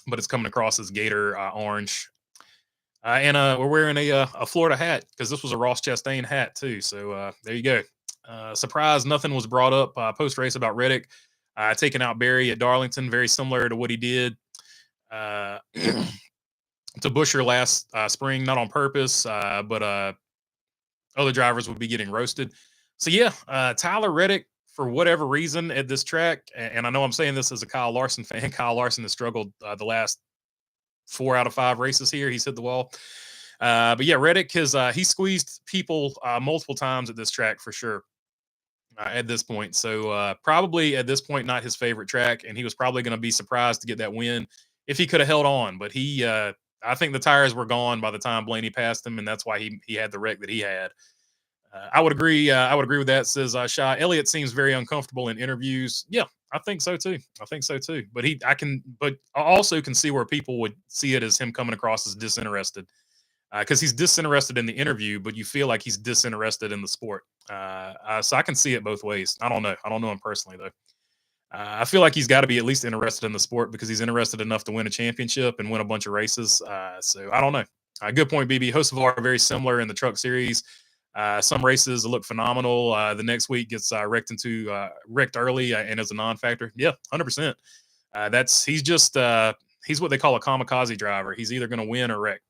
But it's coming across as Gator orange. And we're wearing a Florida hat because this was a Ross Chastain hat too. So there you go. Surprise, nothing was brought up post race about Reddick taking out Barry at Darlington. Very similar to what he did to Buescher last spring, not on purpose, but other drivers would be getting roasted. So yeah, Tyler Reddick, for whatever reason at this track, and I know I'm saying this as a Kyle Larson fan. Kyle Larson has struggled the last 4 out of 5 races here. He's hit the wall. But yeah, Reddick he squeezed people multiple times at this track for sure at this point. So probably at this point, not his favorite track. And he was probably going to be surprised to get that win if he could have held on. But I think the tires were gone by the time Blaney passed him. And that's why he had the wreck that he had. I would agree. I would agree with that. Says Shah. Elliott seems very uncomfortable in interviews. Yeah, I think so too. But I also can see where people would see it as him coming across as disinterested, because he's disinterested in the interview, but you feel like he's disinterested in the sport. So I can see it both ways. I don't know him personally though. I feel like he's got to be at least interested in the sport because he's interested enough to win a championship and win a bunch of races. So I don't know. Good point, BB. Hocevar are very similar in the truck series. Some races look phenomenal. The next week gets wrecked early and is a non-factor. Yeah, 100%. He's what they call a kamikaze driver. He's either going to win or wreck.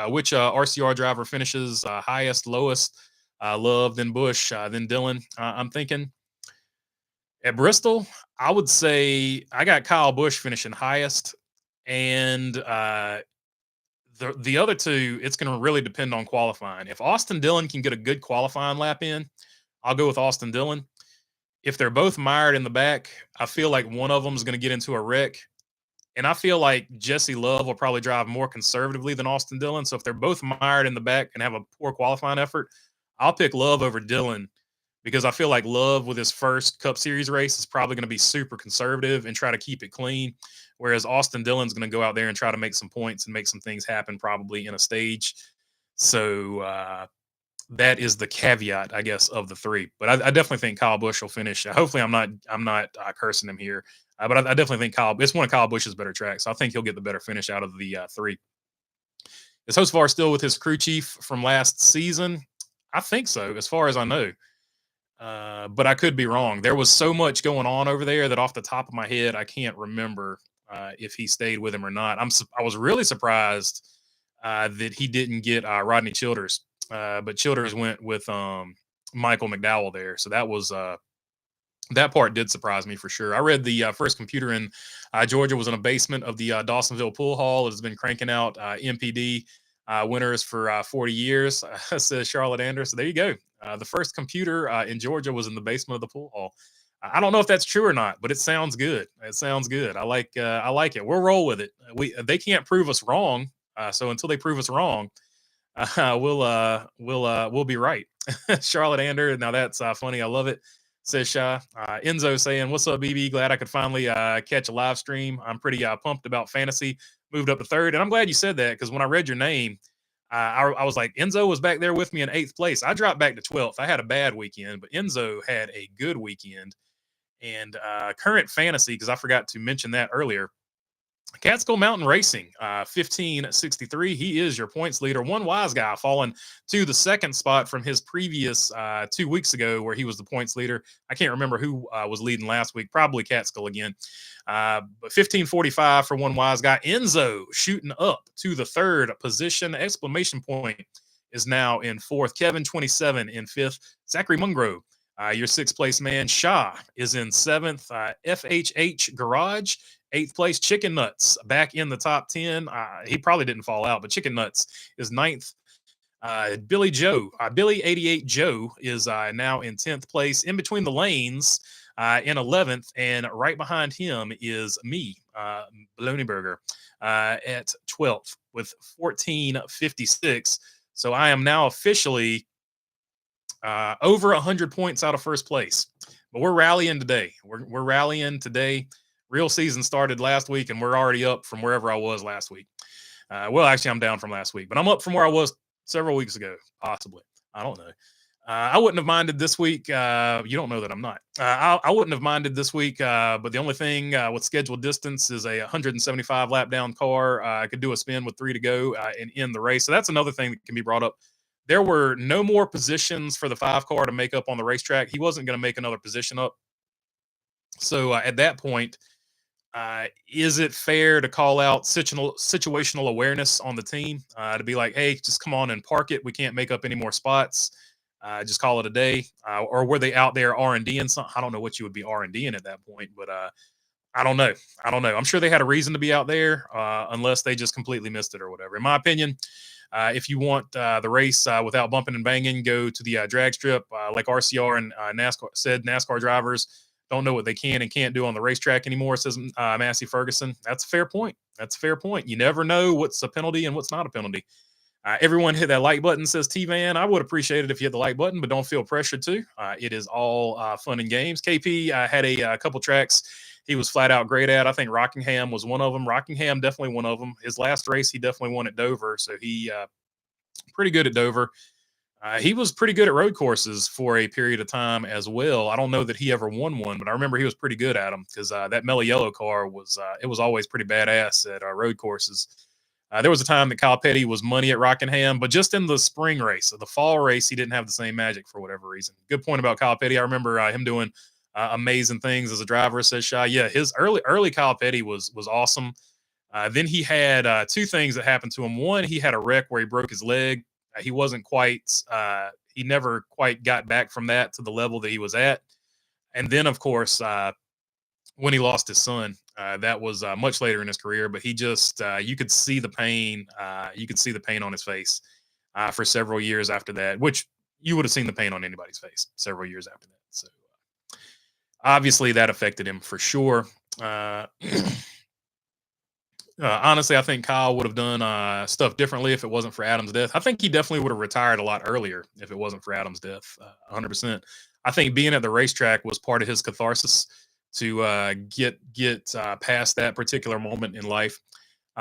Which RCR driver finishes highest, lowest? Love, then Busch, then Dillon. I'm thinking at Bristol, I would say I got Kyle Busch finishing highest, and the other two, it's going to really depend on qualifying. If Austin Dillon can get a good qualifying lap in, I'll go with Austin Dillon. If they're both mired in the back, I feel like one of them is going to get into a wreck. And I feel like Jesse Love will probably drive more conservatively than Austin Dillon. So if they're both mired in the back and have a poor qualifying effort, I'll pick Love over Dillon because I feel like Love with his first Cup Series race is probably going to be super conservative and try to keep it clean. Whereas Austin Dillon's going to go out there and try to make some points and make some things happen probably in a stage. So that is the caveat, I guess, of the three. But I definitely think Kyle Busch will finish. Hopefully, I'm not cursing him here. But I definitely think it's one of Kyle Busch's better tracks. So I think he'll get the better finish out of the three. Is Hocevar still with his crew chief from last season? I think so, as far as I know. But I could be wrong. There was so much going on over there that off the top of my head, I can't remember if he stayed with him or not. I was really surprised that he didn't get Rodney Childers, but Childers went with Michael McDowell there. So that part did surprise me for sure. I read the first computer in Georgia was in a basement of the Dawsonville Pool Hall. It has been cranking out MPD winners for 40 years, says Charlotte Anders. So there you go. The first computer in Georgia was in the basement of the pool hall. I don't know if that's true or not, but it sounds good. It sounds good. I like it. We'll roll with it. They can't prove us wrong. So until they prove us wrong, we'll be right. Charlotte Ander. Now that's funny. I love it. Says Shy. Enzo saying, "What's up, BB? Glad I could finally catch a live stream. I'm pretty pumped about fantasy. Moved up to third, and I'm glad you said that because when I read your name, I was like, Enzo was back there with me in 8th place. I dropped back to 12th. I had a bad weekend, but Enzo had a good weekend. And current fantasy, because I forgot to mention that earlier, Catskill Mountain Racing, 1563. He is your points leader. One wise guy falling to the second spot from his previous 2 weeks ago, where he was the points leader. I can't remember who was leading last week. Probably Catskill again. But 1545 for one wise guy. Enzo shooting up to the third position. Exclamation point is now in fourth. Kevin 27 in fifth. Zachary Mungrove, your sixth place man. Shaw is in seventh. FHH Garage, eighth place. Chicken Nuts back in the top 10. He probably didn't fall out, but Chicken Nuts is ninth. Billy 88 Joe is now in 10th place. In between the lanes in 11th, and right behind him is me, Baloney Burger, at 12th with 1456. So I am now officially over 100 points out of first place. But we're rallying today. We're rallying today. Real season started last week, and we're already up from wherever I was last week. Well, actually, I'm down from last week, but I'm up from where I was several weeks ago, possibly. I don't know. I wouldn't have minded this week. You don't know that I'm not. I wouldn't have minded this week, but the only thing with scheduled distance is a 175 lap down car. I could do a spin with 3 to go and end the race. So that's another thing that can be brought up. There were no more positions for the 5 car to make up on the racetrack. He wasn't going to make another position up. So at that point, is it fair to call out situational awareness on the team to be like, hey, just come on and park it. We can't make up any more spots. Just call it a day. Or were they out there R&Ding something? I don't know what you would be R&Ding at that point, but I don't know. I'm sure they had a reason to be out there unless they just completely missed it or whatever. In my opinion, if you want the race without bumping and banging, go to the drag strip. Like RCR and NASCAR said, NASCAR drivers don't know what they can and can't do on the racetrack anymore, says Massey Ferguson. That's a fair point. You never know what's a penalty and what's not a penalty. Everyone hit that like button, says T-Van. I would appreciate it if you hit the like button, but don't feel pressured to. It is all fun and games. KP had a couple tracks he was flat out great at. I think Rockingham was one of them. Rockingham, definitely one of them. His last race, he definitely won at Dover, so he pretty good at Dover. He was pretty good at road courses for a period of time as well. I don't know that he ever won one, but I remember he was pretty good at them because that Mellow Yellow car was always pretty badass at road courses. There was a time that Kyle Petty was money at Rockingham, but just in the spring race, the fall race, he didn't have the same magic for whatever reason. Good point about Kyle Petty. I remember him doing amazing things as a driver, says Shy. Yeah, his early Kyle Petty was awesome. Then he had 2 things that happened to him. One, he had a wreck where he broke his leg. He wasn't quite, he never quite got back from that to the level that he was at. And then, of course, when he lost his son, that was much later in his career, but he just, you could see the pain. You could see the pain on his face for several years after that, which you would have seen the pain on anybody's face several years after that. So obviously that affected him for sure. Honestly, I think Kyle would have done stuff differently if it wasn't for Adam's death. I think he definitely would have retired a lot earlier if it wasn't for Adam's death, 100%. I think being at the racetrack was part of his catharsis to get past that particular moment in life.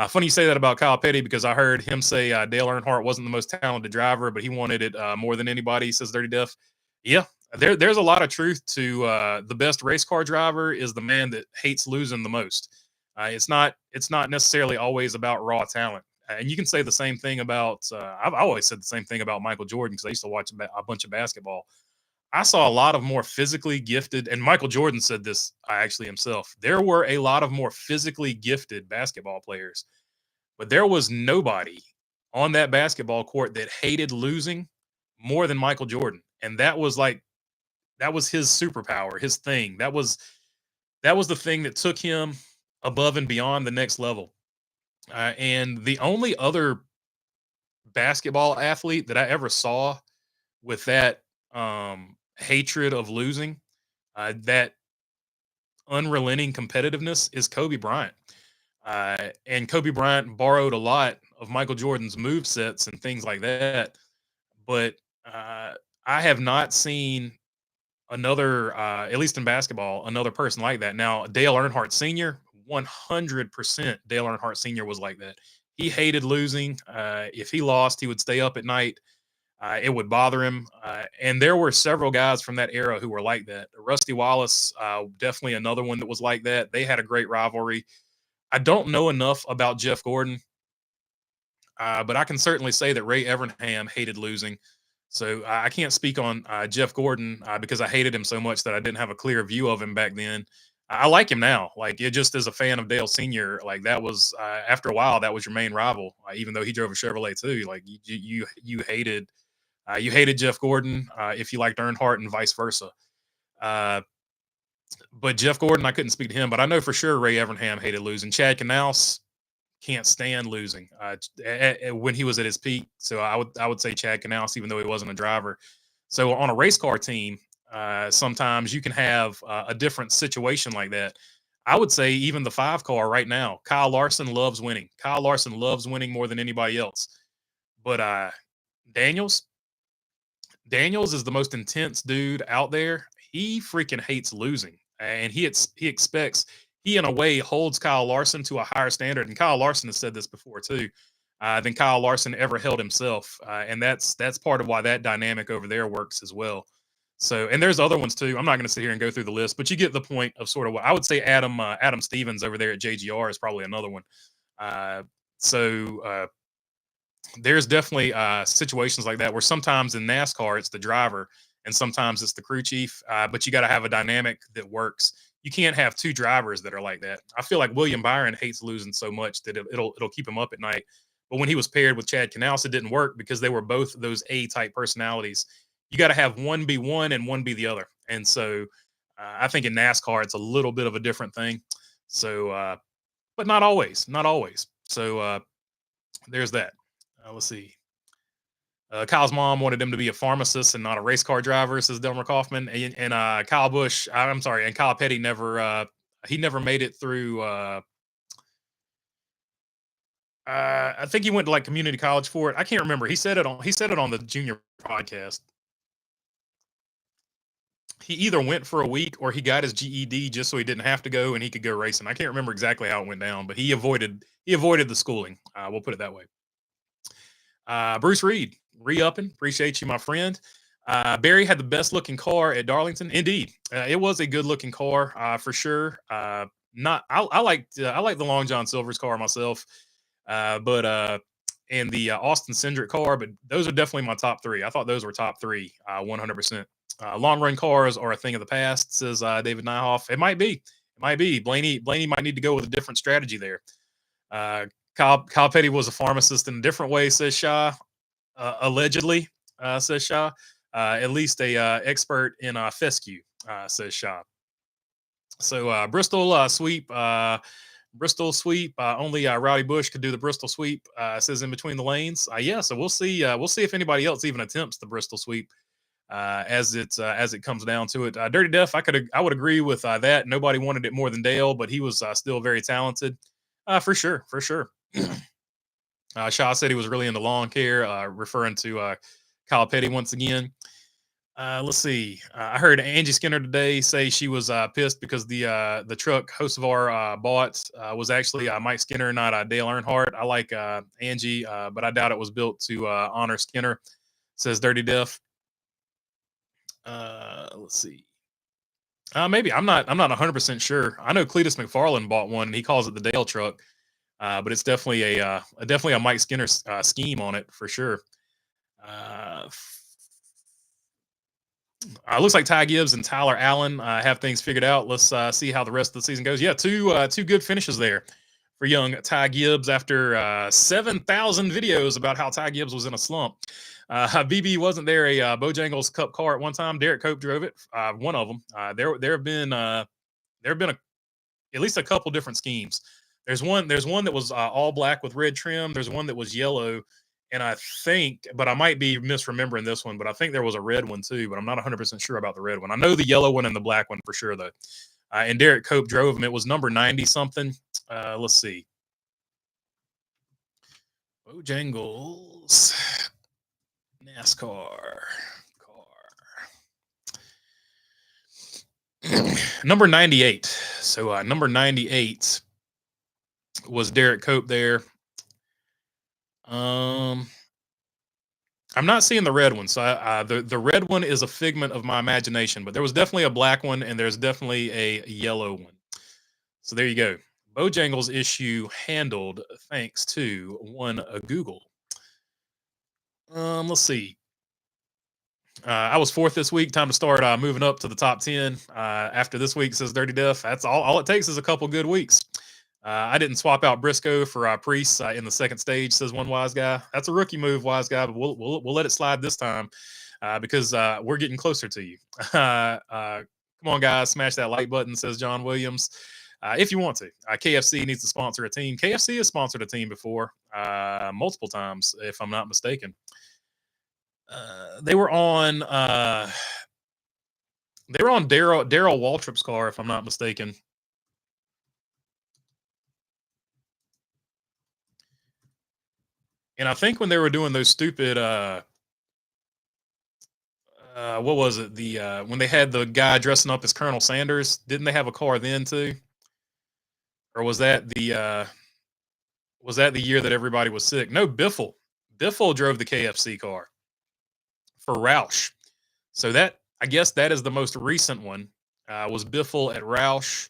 Funny you say that about Kyle Petty because I heard him say Dale Earnhardt wasn't the most talented driver, but he wanted it more than anybody, says Dirty Def. Yeah, there's a lot of truth to the best race car driver is the man that hates losing the most. It's not necessarily always about raw talent. And you can say the same thing about, I've always said the same thing about Michael Jordan because I used to watch a bunch of basketball. I saw a lot of more physically gifted, and Michael Jordan said this actually himself. There were a lot of more physically gifted basketball players, but there was nobody on that basketball court that hated losing more than Michael Jordan. And that was his superpower, his thing. That was the thing that took him above and beyond the next level. And the only other basketball athlete that I ever saw with that hatred of losing, that unrelenting competitiveness is Kobe Bryant. And Kobe Bryant borrowed a lot of Michael Jordan's move sets and things like that. But I have not seen another, at least in basketball, another person like that. Now, Dale Earnhardt Sr., 100% Dale Earnhardt Sr. was like that. He hated losing. If he lost, he would stay up at night. It would bother him. And there were several guys from that era who were like that. Rusty Wallace, definitely another one that was like that. They had a great rivalry. I don't know enough about Jeff Gordon, but I can certainly say that Ray Evernham hated losing. So I can't speak on Jeff Gordon because I hated him so much that I didn't have a clear view of him back then. I like him now. Like, it just as a fan of Dale Senior, like that was after a while that was your main rival. Even though he drove a Chevrolet too, like you hated Jeff Gordon if you liked Earnhardt and vice versa. Uh, but Jeff Gordon, I couldn't speak to him, but I know for sure Ray Evernham hated losing. Chad Knaus can't stand losing when he was at his peak. So I would say Chad Knaus, even though he wasn't a driver. So on a race car team, sometimes you can have a different situation like that. I would say even the 5 car right now, Kyle Larson loves winning. Kyle Larson loves winning more than anybody else. But Daniels, Daniels is the most intense dude out there. He freaking hates losing, and he expects he in a way holds Kyle Larson to a higher standard. And Kyle Larson has said this before too, than Kyle Larson ever held himself, and that's part of why that dynamic over there works as well. So, and there's other ones too. I'm not going to sit here and go through the list, but you get the point of sort of what I would say. Adam Stevens over there at JGR is probably another one. Uh, so there's definitely situations like that where sometimes in NASCAR it's the driver and sometimes it's the crew chief, but you got to have a dynamic that works. You can't have 2 drivers that are like that. I feel like William Byron hates losing so much that it'll keep him up at night. But when he was paired with Chad Knaus, it didn't work because they were both those A type personalities. You got to have one be one and one be the other. And so I think in NASCAR it's a little bit of a different thing. So, but not always, not always. So there's that. Let's see. Kyle's mom wanted him to be a pharmacist and not a race car driver, says Delmer Kaufman. And Kyle Busch, I'm sorry, and Kyle Petty he never made it through. I think he went to like community college for it. I can't remember. He said it on the junior podcast. He either went for a week or he got his GED just so he didn't have to go and he could go racing. I can't remember exactly how it went down, but he avoided the schooling. We'll put it that way. Bruce Reed, re-upping. Appreciate you, my friend. Barry had the best looking car at Darlington. Indeed. It was a good looking car, for sure. I like the Long John Silver's car myself. But and the Austin Cindric car, but those are definitely my top 3. I thought those were top 3, 100%. Long run cars are a thing of the past, says David Nyhoff. It might be. Blaney might need to go with a different strategy there. Kyle Petty was a pharmacist in a different way, says Shaw. Allegedly, says Shaw. At least a expert in fescue, says Shaw. So Bristol sweep. Bristol sweep. Only Rowdy Bush could do the Bristol sweep. Says in between the lanes. Yeah. So we'll see. We'll see if anybody else even attempts the Bristol sweep as it comes down to it. Dirty Def. I would agree with that. Nobody wanted it more than Dale, but he was still very talented. For sure. Shaw said he was really into lawn care, referring to Kyle Petty once again. Let's see. I heard Angie Skinner today say she was pissed because the truck Hocevar bought was actually Mike Skinner, not Dale Earnhardt. I like Angie, but I doubt it was built to honor Skinner, says Dirty Def. Let's see. Maybe I'm not 100% sure. I know Cletus McFarland bought one. And he calls it the Dale truck. But it's definitely a Mike Skinner scheme on it for sure. Looks like Ty Gibbs and Tyler Allen have things figured out. Let's see how the rest of the season goes. Yeah, two good finishes there for young Ty Gibbs after 7,000 videos about how Ty Gibbs was in a slump. BB wasn't there a Bojangles Cup car at one time. Derek Cope drove it. One of them. There have been at least a couple different schemes. There's one that was all black with red trim. There's one that was yellow, and I think, but I might be misremembering this one, but I think there was a red one too, but I'm not 100% sure about the red one. I know the yellow one and the black one for sure though. And Derek Cope drove them. It was number 90 something. Let's see. Bojangles NASCAR car. Number 98. So number 98 was Derek Cope there. I'm not seeing the red one. So the red one is a figment of my imagination, but there was definitely a black one and there's definitely a yellow one. So there you go. Bojangles issue handled thanks to one Google. Let's see. I was fourth this week. Time to start moving up to the top 10. After this week, says Dirty Def. That's all it takes is a couple good weeks. I didn't swap out Briscoe for Priest in the second stage, says one wise guy. That's a rookie move, wise guy, but we'll let it slide this time because we're getting closer to you. Come on, guys, smash that like button, says John Williams. If you want to. KFC needs to sponsor a team. KFC has sponsored a team before, multiple times, if I'm not mistaken. They were on Darrell Waltrip's car, if I'm not mistaken. And I think when they were doing those stupid what was it? The when they had the guy dressing up as Colonel Sanders, didn't they have a car then too? Or was that the year that everybody was sick? No, Biffle. Biffle drove the KFC car for Roush. So that, I guess that is the most recent one. Was Biffle at Roush.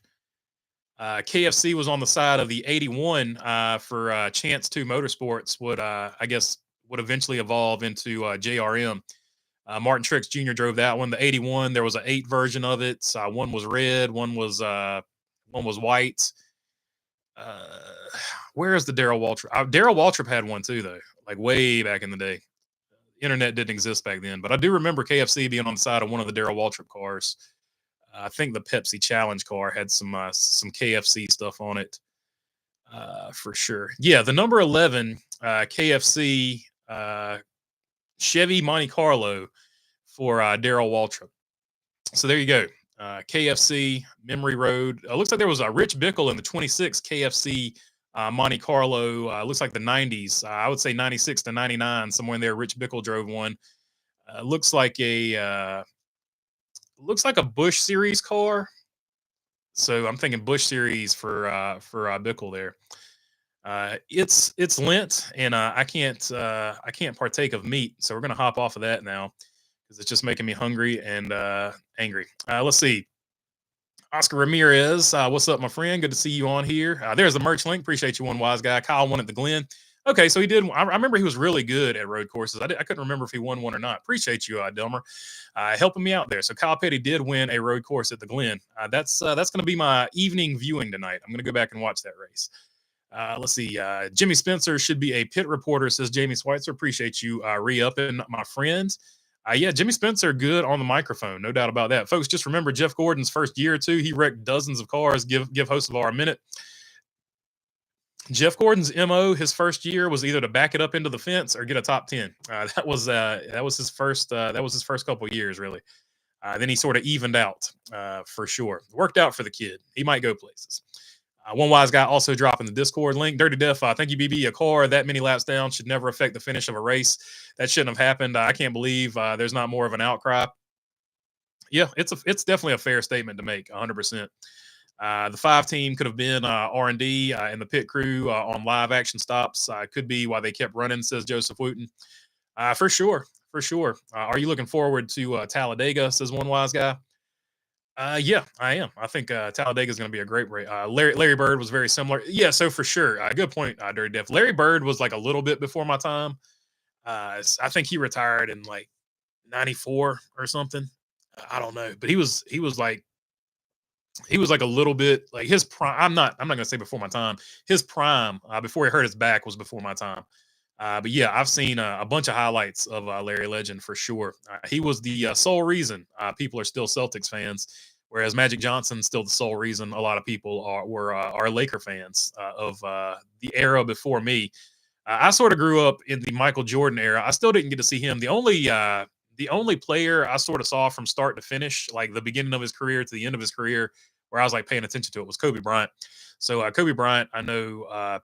KFC was on the side of the 81 for Chance 2 Motorsports would eventually evolve into JRM. Martin Trix Jr. drove that one. The 81, there was an 8 version of it. One was red, one was white. Where is the Darrell Waltrip? Darrell Waltrip had one too, though, like way back in the day. Internet didn't exist back then, but I do remember KFC being on the side of one of the Darrell Waltrip cars. I think the Pepsi Challenge car had some KFC stuff on it, for sure. Yeah, the number 11 KFC Chevy Monte Carlo for Darrell Waltrip. So there you go. KFC Memory Road. Looks like there was a Rich Bickle in the 26 KFC Monte Carlo. Looks like the 90s. I would say 96 to 99, somewhere in there. Rich Bickle drove one. Looks like a Busch Series car. So I'm thinking Busch Series for Bickle there. It's Lent, and I can't partake of meat, so we're gonna hop off of that now because it's just making me hungry and angry. Let's see. Oscar Ramirez, what's up, my friend? Good to see you on here. There's the merch link. Appreciate you, one wise guy. Kyle won at the Glen. Okay, so he did. I remember he was really good at road courses. I couldn't remember if he won one or not. Appreciate you, Delmer, helping me out there. So Kyle Petty did win a road course at the Glen. That's going to be my evening viewing tonight. I'm going to go back and watch that race. Let's see. Jimmy Spencer should be a pit reporter, says Jamie Schweitzer. Appreciate you re-upping, my friend. Yeah, Jimmy Spencer, good on the microphone, no doubt about that. Folks, just remember Jeff Gordon's first year or two, he wrecked dozens of cars. Give hosts of our a minute. Jeff Gordon's MO his first year was either to back it up into the fence or get a top 10. That was his first couple of years, really. Then he sort of evened out, for sure. Worked out for the kid. He might go places. One wise guy also dropping the Discord link. Dirty Def, thank you, BB. A car that many laps down should never affect the finish of a race. That shouldn't have happened. I can't believe there's not more of an outcry. Yeah, it's definitely a fair statement to make, 100%. The 5 team could have been R&D and the pit crew on live action stops. Could be why they kept running, says Joseph Wooten. For sure. Are you looking forward to Talladega, says one wise guy? Yeah, I am. I think Talladega is going to be a great race. Larry Bird was very similar. Yeah, so for sure. Good point, Dirty Def. Larry Bird was like a little bit before my time. I think he retired in like 94 or something. I don't know, but he was like a little bit like his prime. I'm not going to say before my time. His prime before he hurt his back was before my time. But yeah, I've seen a bunch of highlights of Larry Legend for sure. He was the sole reason people are still Celtics fans, whereas Magic Johnson's still the sole reason a lot of people are Laker fans of the era before me. I sort of grew up in the Michael Jordan era. I still didn't get to see him. The only player I sort of saw from start to finish, like the beginning of his career to the end of his career, where I was like paying attention to it, was Kobe Bryant. So Kobe Bryant, I know.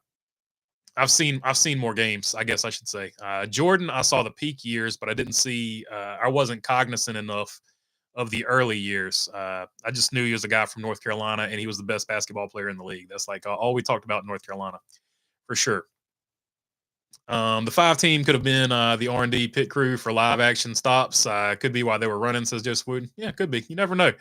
I've seen more games, I guess I should say. Jordan, I saw the peak years, but I didn't see. I wasn't cognizant enough of the early years. I just knew he was a guy from North Carolina, and he was the best basketball player in the league. That's like all we talked about in North Carolina, for sure. The 5 team could have been the R&D pit crew for live action stops. Could be why they were running, says Joseph Wooden. Yeah, could be. You never know.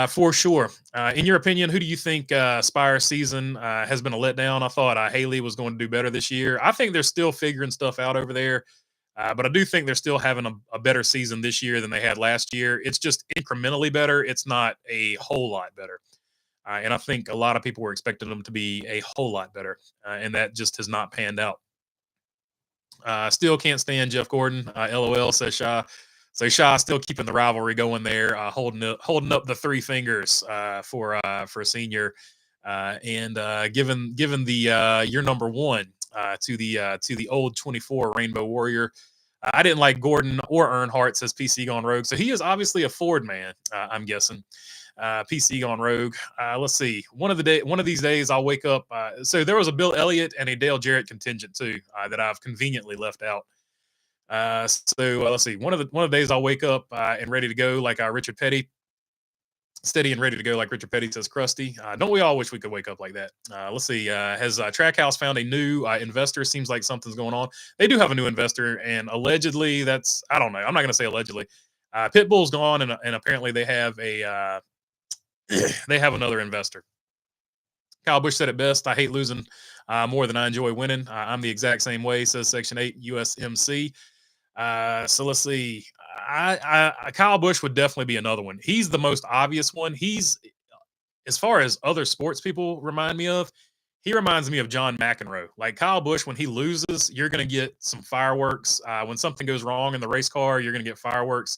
For sure. In your opinion, who do you think Spire's season has been a letdown? I thought Haley was going to do better this year. I think they're still figuring stuff out over there, but I do think they're still having a better season this year than they had last year. It's just incrementally better. It's not a whole lot better. And I think a lot of people were expecting them to be a whole lot better, and that just has not panned out. Still can't stand Jeff Gordon. LOL says Shaw. So Shaw still keeping the rivalry going there, holding up the three fingers for a senior, and given the your number one to the old 24 Rainbow Warrior. I didn't like Gordon or Earnhardt, says PC Gone Rogue. So he is obviously a Ford man, I'm guessing. PC Gone Rogue. Let's see. One of these days, I'll wake up. So there was a Bill Elliott and a Dale Jarrett contingent too that I've conveniently left out. Let's see. One of the days I'll wake up and ready to go like Richard Petty, steady and ready to go like Richard Petty, says Krusty. Don't we all wish we could wake up like that? Let's see. Has Trackhouse found a new investor? Seems like something's going on. They do have a new investor, and allegedly, I don't know. I'm not going to say allegedly. Pitbull's gone, and apparently they have they have another investor. Kyle Busch said it best. I hate losing more than I enjoy winning. I'm the exact same way, says Section 8 USMC. So let's see. Kyle Busch would definitely be another one. He's the most obvious one. He's, as far as other sports people remind me of, he reminds me of John McEnroe. Like Kyle Busch, when he loses, you're going to get some fireworks. When something goes wrong in the race car, you're going to get fireworks.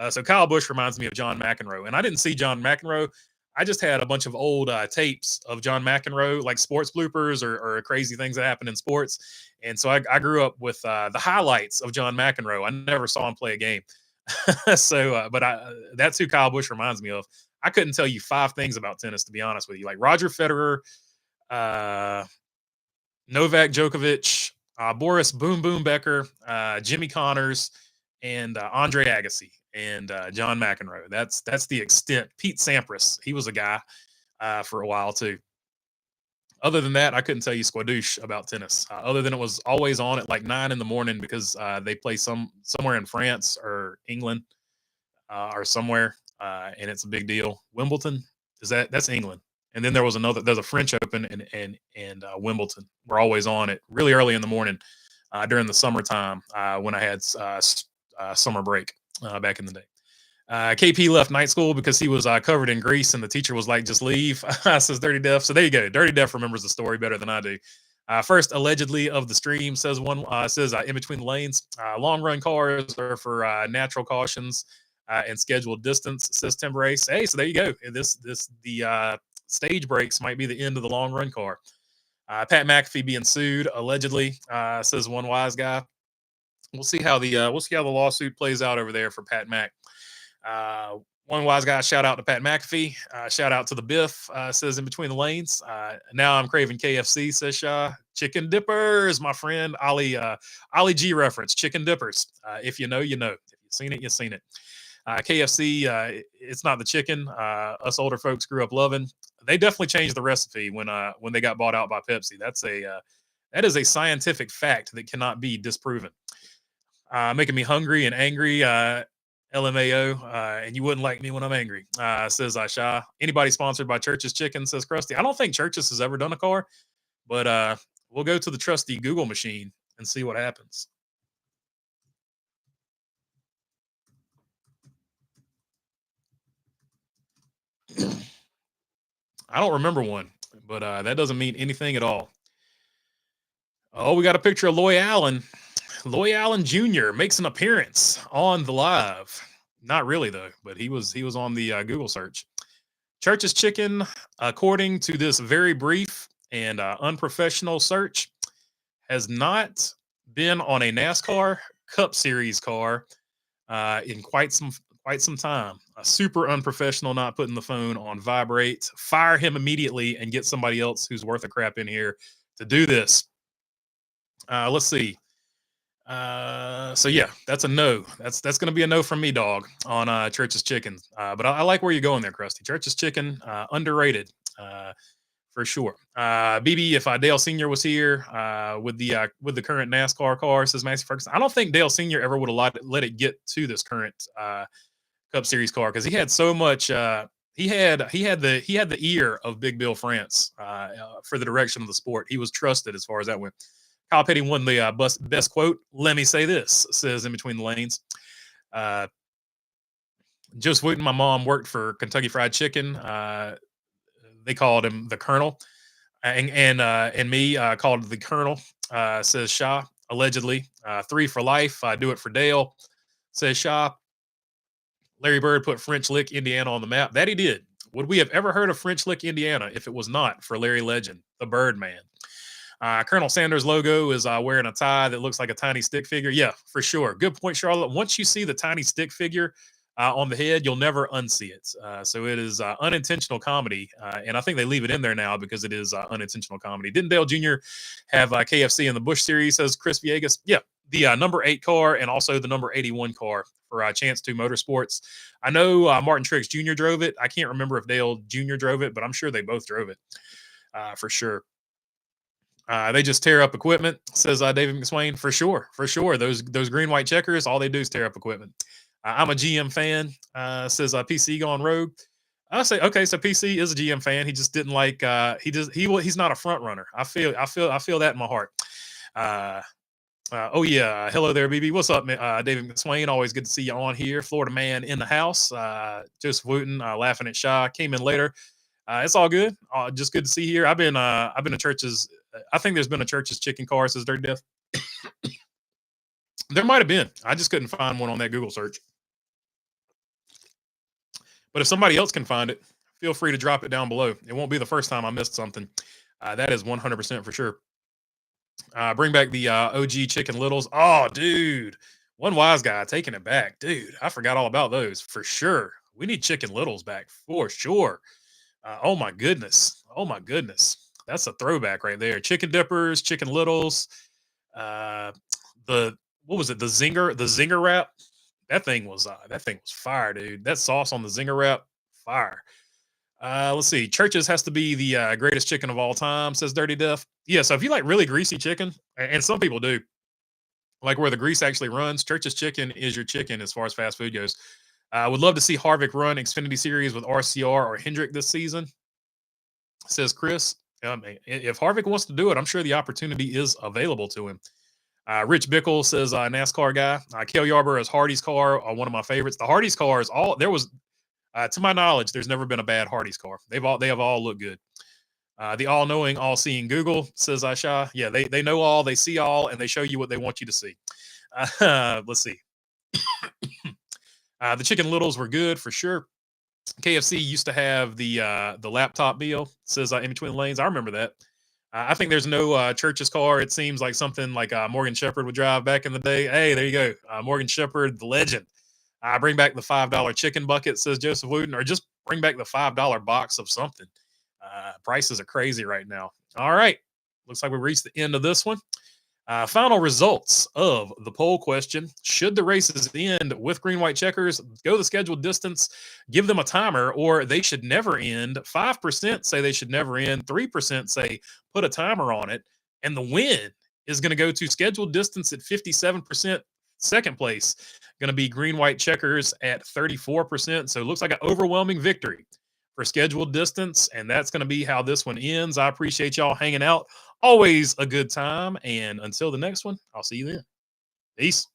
So Kyle Busch reminds me of John McEnroe. And I didn't see John McEnroe. I just had a bunch of old tapes of John McEnroe, like sports bloopers or crazy things that happen in sports. And so I grew up with the highlights of John McEnroe. I never saw him play a game. But that's who Kyle Busch reminds me of. I couldn't tell you 5 things about tennis, to be honest with you. Like Roger Federer, Novak Djokovic, Boris Boom Boom Becker, Jimmy Connors, and Andre Agassi and John McEnroe. That's the extent. Pete Sampras, he was a guy for a while too. Other than that, I couldn't tell you squadoosh about tennis. Other than it was always on at like 9 in the morning because they play somewhere in France or England or somewhere, and it's a big deal. Wimbledon that's England, and then there's a French Open and Wimbledon. We're always on it really early in the morning during the summertime when I had summer break back in the day. KP left night school because he was covered in grease, and the teacher was like, "Just leave." Says Dirty Def. So there you go. Dirty Def remembers the story better than I do. First, allegedly of the stream, says one. Says in between the lanes, long run cars are for natural cautions and scheduled distance. Says Tim Race. Hey, so there you go. The stage breaks might be the end of the long run car. Pat McAfee being sued allegedly, says one wise guy. We'll see how the lawsuit plays out over there for Pat Mac. One wise guy, shout out to Pat McAfee. Shout out to the Biff, says in between the lanes. Now I'm craving KFC, says Shaw. Chicken dippers, my friend. Ollie G reference, chicken dippers. If you know, you know. If you've seen it, you've seen it. KFC, it's not the chicken. Us older folks grew up loving. They definitely changed the recipe when they got bought out by Pepsi. That is a scientific fact that cannot be disproven. Making me hungry and angry. LMAO, and you wouldn't like me when I'm angry, says Aisha. Anybody sponsored by Church's Chicken, says Krusty. I don't think Church's has ever done a car, but we'll go to the trusty Google machine and see what happens. I don't remember one, but that doesn't mean anything at all. Oh, we got a picture of Loy Allen. Loy Allen Jr. makes an appearance on the live. Not really though, but he was on the Google search. Church's Chicken, according to this very brief and unprofessional search, has not been on a NASCAR Cup Series car in quite some time. A super unprofessional, not putting the phone on vibrate. Fire him immediately and get somebody else who's worth a crap in here to do this. Let's see. So yeah, that's a no. That's going to be a no from me, dog, on Church's Chicken. But I like where you're going there, Krusty. Church's Chicken, underrated, for sure. BB, if Dale Sr. was here with the current NASCAR car, says Maxie Ferguson. I don't think Dale Sr. ever would have let it get to this current Cup Series car because he had so much he had the ear of Big Bill France for the direction of the sport. He was trusted as far as that went. Kyle Petty won the best quote. Let me say this, says in between the lanes. Just waiting. My mom worked for Kentucky Fried Chicken. They called him the Colonel, and me called the Colonel. Says Shaw allegedly. 3 for life. Do it for Dale. Says Shaw. Larry Bird put French Lick, Indiana on the map. That he did. Would we have ever heard of French Lick, Indiana, if it was not for Larry Legend, the Birdman? Colonel Sanders' logo is wearing a tie that looks like a tiny stick figure. Yeah, for sure. Good point, Charlotte. Once you see the tiny stick figure on the head, you'll never unsee it. So it is unintentional comedy. And I think they leave it in there now because it is unintentional comedy. Didn't Dale Jr. have KFC in the Busch Series, says Chris Villegas? Yeah, the number 8 car and also the number 81 car for Chance 2 Motorsports. I know Martin Truex Jr. drove it. I can't remember if Dale Jr. drove it, but I'm sure they both drove it for sure. They just tear up equipment, says David McSwain. For sure, for sure. Those green white checkers, all they do is tear up equipment. I'm a GM fan, says PC gone rogue. I say okay, so PC is a GM fan. He just didn't like he's not a front runner. I feel that in my heart. Oh yeah, hello there, BB. What's up, David McSwain? Always good to see you on here. Florida man in the house. Joseph Wooten laughing at Shaw. Came in later. It's all good. Just good to see you here. I've been to churches. I think there's been a Church's Chicken car, says Dirty Death. There might have been. I just couldn't find one on that Google search. But if somebody else can find it, feel free to drop it down below. It won't be the first time I missed something. That is 100% for sure. Bring back the OG Chicken Littles. Oh, dude. One wise guy taking it back. Dude, I forgot all about those for sure. We need Chicken Littles back for sure. Oh, my goodness. Oh, my goodness. That's a throwback right there. Chicken Dippers, Chicken Littles. What was it? The Zinger wrap. That thing was fire, dude. That sauce on the Zinger wrap, fire. Let's see. Church's has to be the greatest chicken of all time, says Dirty Death. Yeah, so if you like really greasy chicken, and some people do, like where the grease actually runs, Church's chicken is your chicken as far as fast food goes. I would love to see Harvick run Xfinity Series with RCR or Hendrick this season, says Chris. If Harvick wants to do it, I'm sure the opportunity is available to him. Rich Bickle says NASCAR guy. Cale Yarborough is Hardy's car, one of my favorites. The Hardy's cars, to my knowledge, there's never been a bad Hardy's car. They have all looked good. The all-knowing, all-seeing Google, says Aisha. Yeah, they know all, they see all, and they show you what they want you to see. Let's see. The Chicken Littles were good for sure. KFC used to have the laptop meal, says in between the lanes. I remember that. I think there's no Church's car. It seems like something like Morgan Shepherd would drive back in the day. Hey, there you go. Morgan Shepherd, the legend. Bring back the $5 chicken bucket, says Joseph Wooten, or just bring back the $5 box of something. Prices are crazy right now. All right. Looks like we reached the end of this one. Final results of the poll question. Should the races end with green, white checkers, go the scheduled distance, give them a timer, or they should never end? 5% say they should never end. 3% say put a timer on it. And the win is going to go to scheduled distance at 57%. Second place going to be green, white checkers at 34%. So it looks like an overwhelming victory for scheduled distance. And that's going to be how this one ends. I appreciate y'all hanging out. Always a good time. And until the next one, I'll see you then. Peace.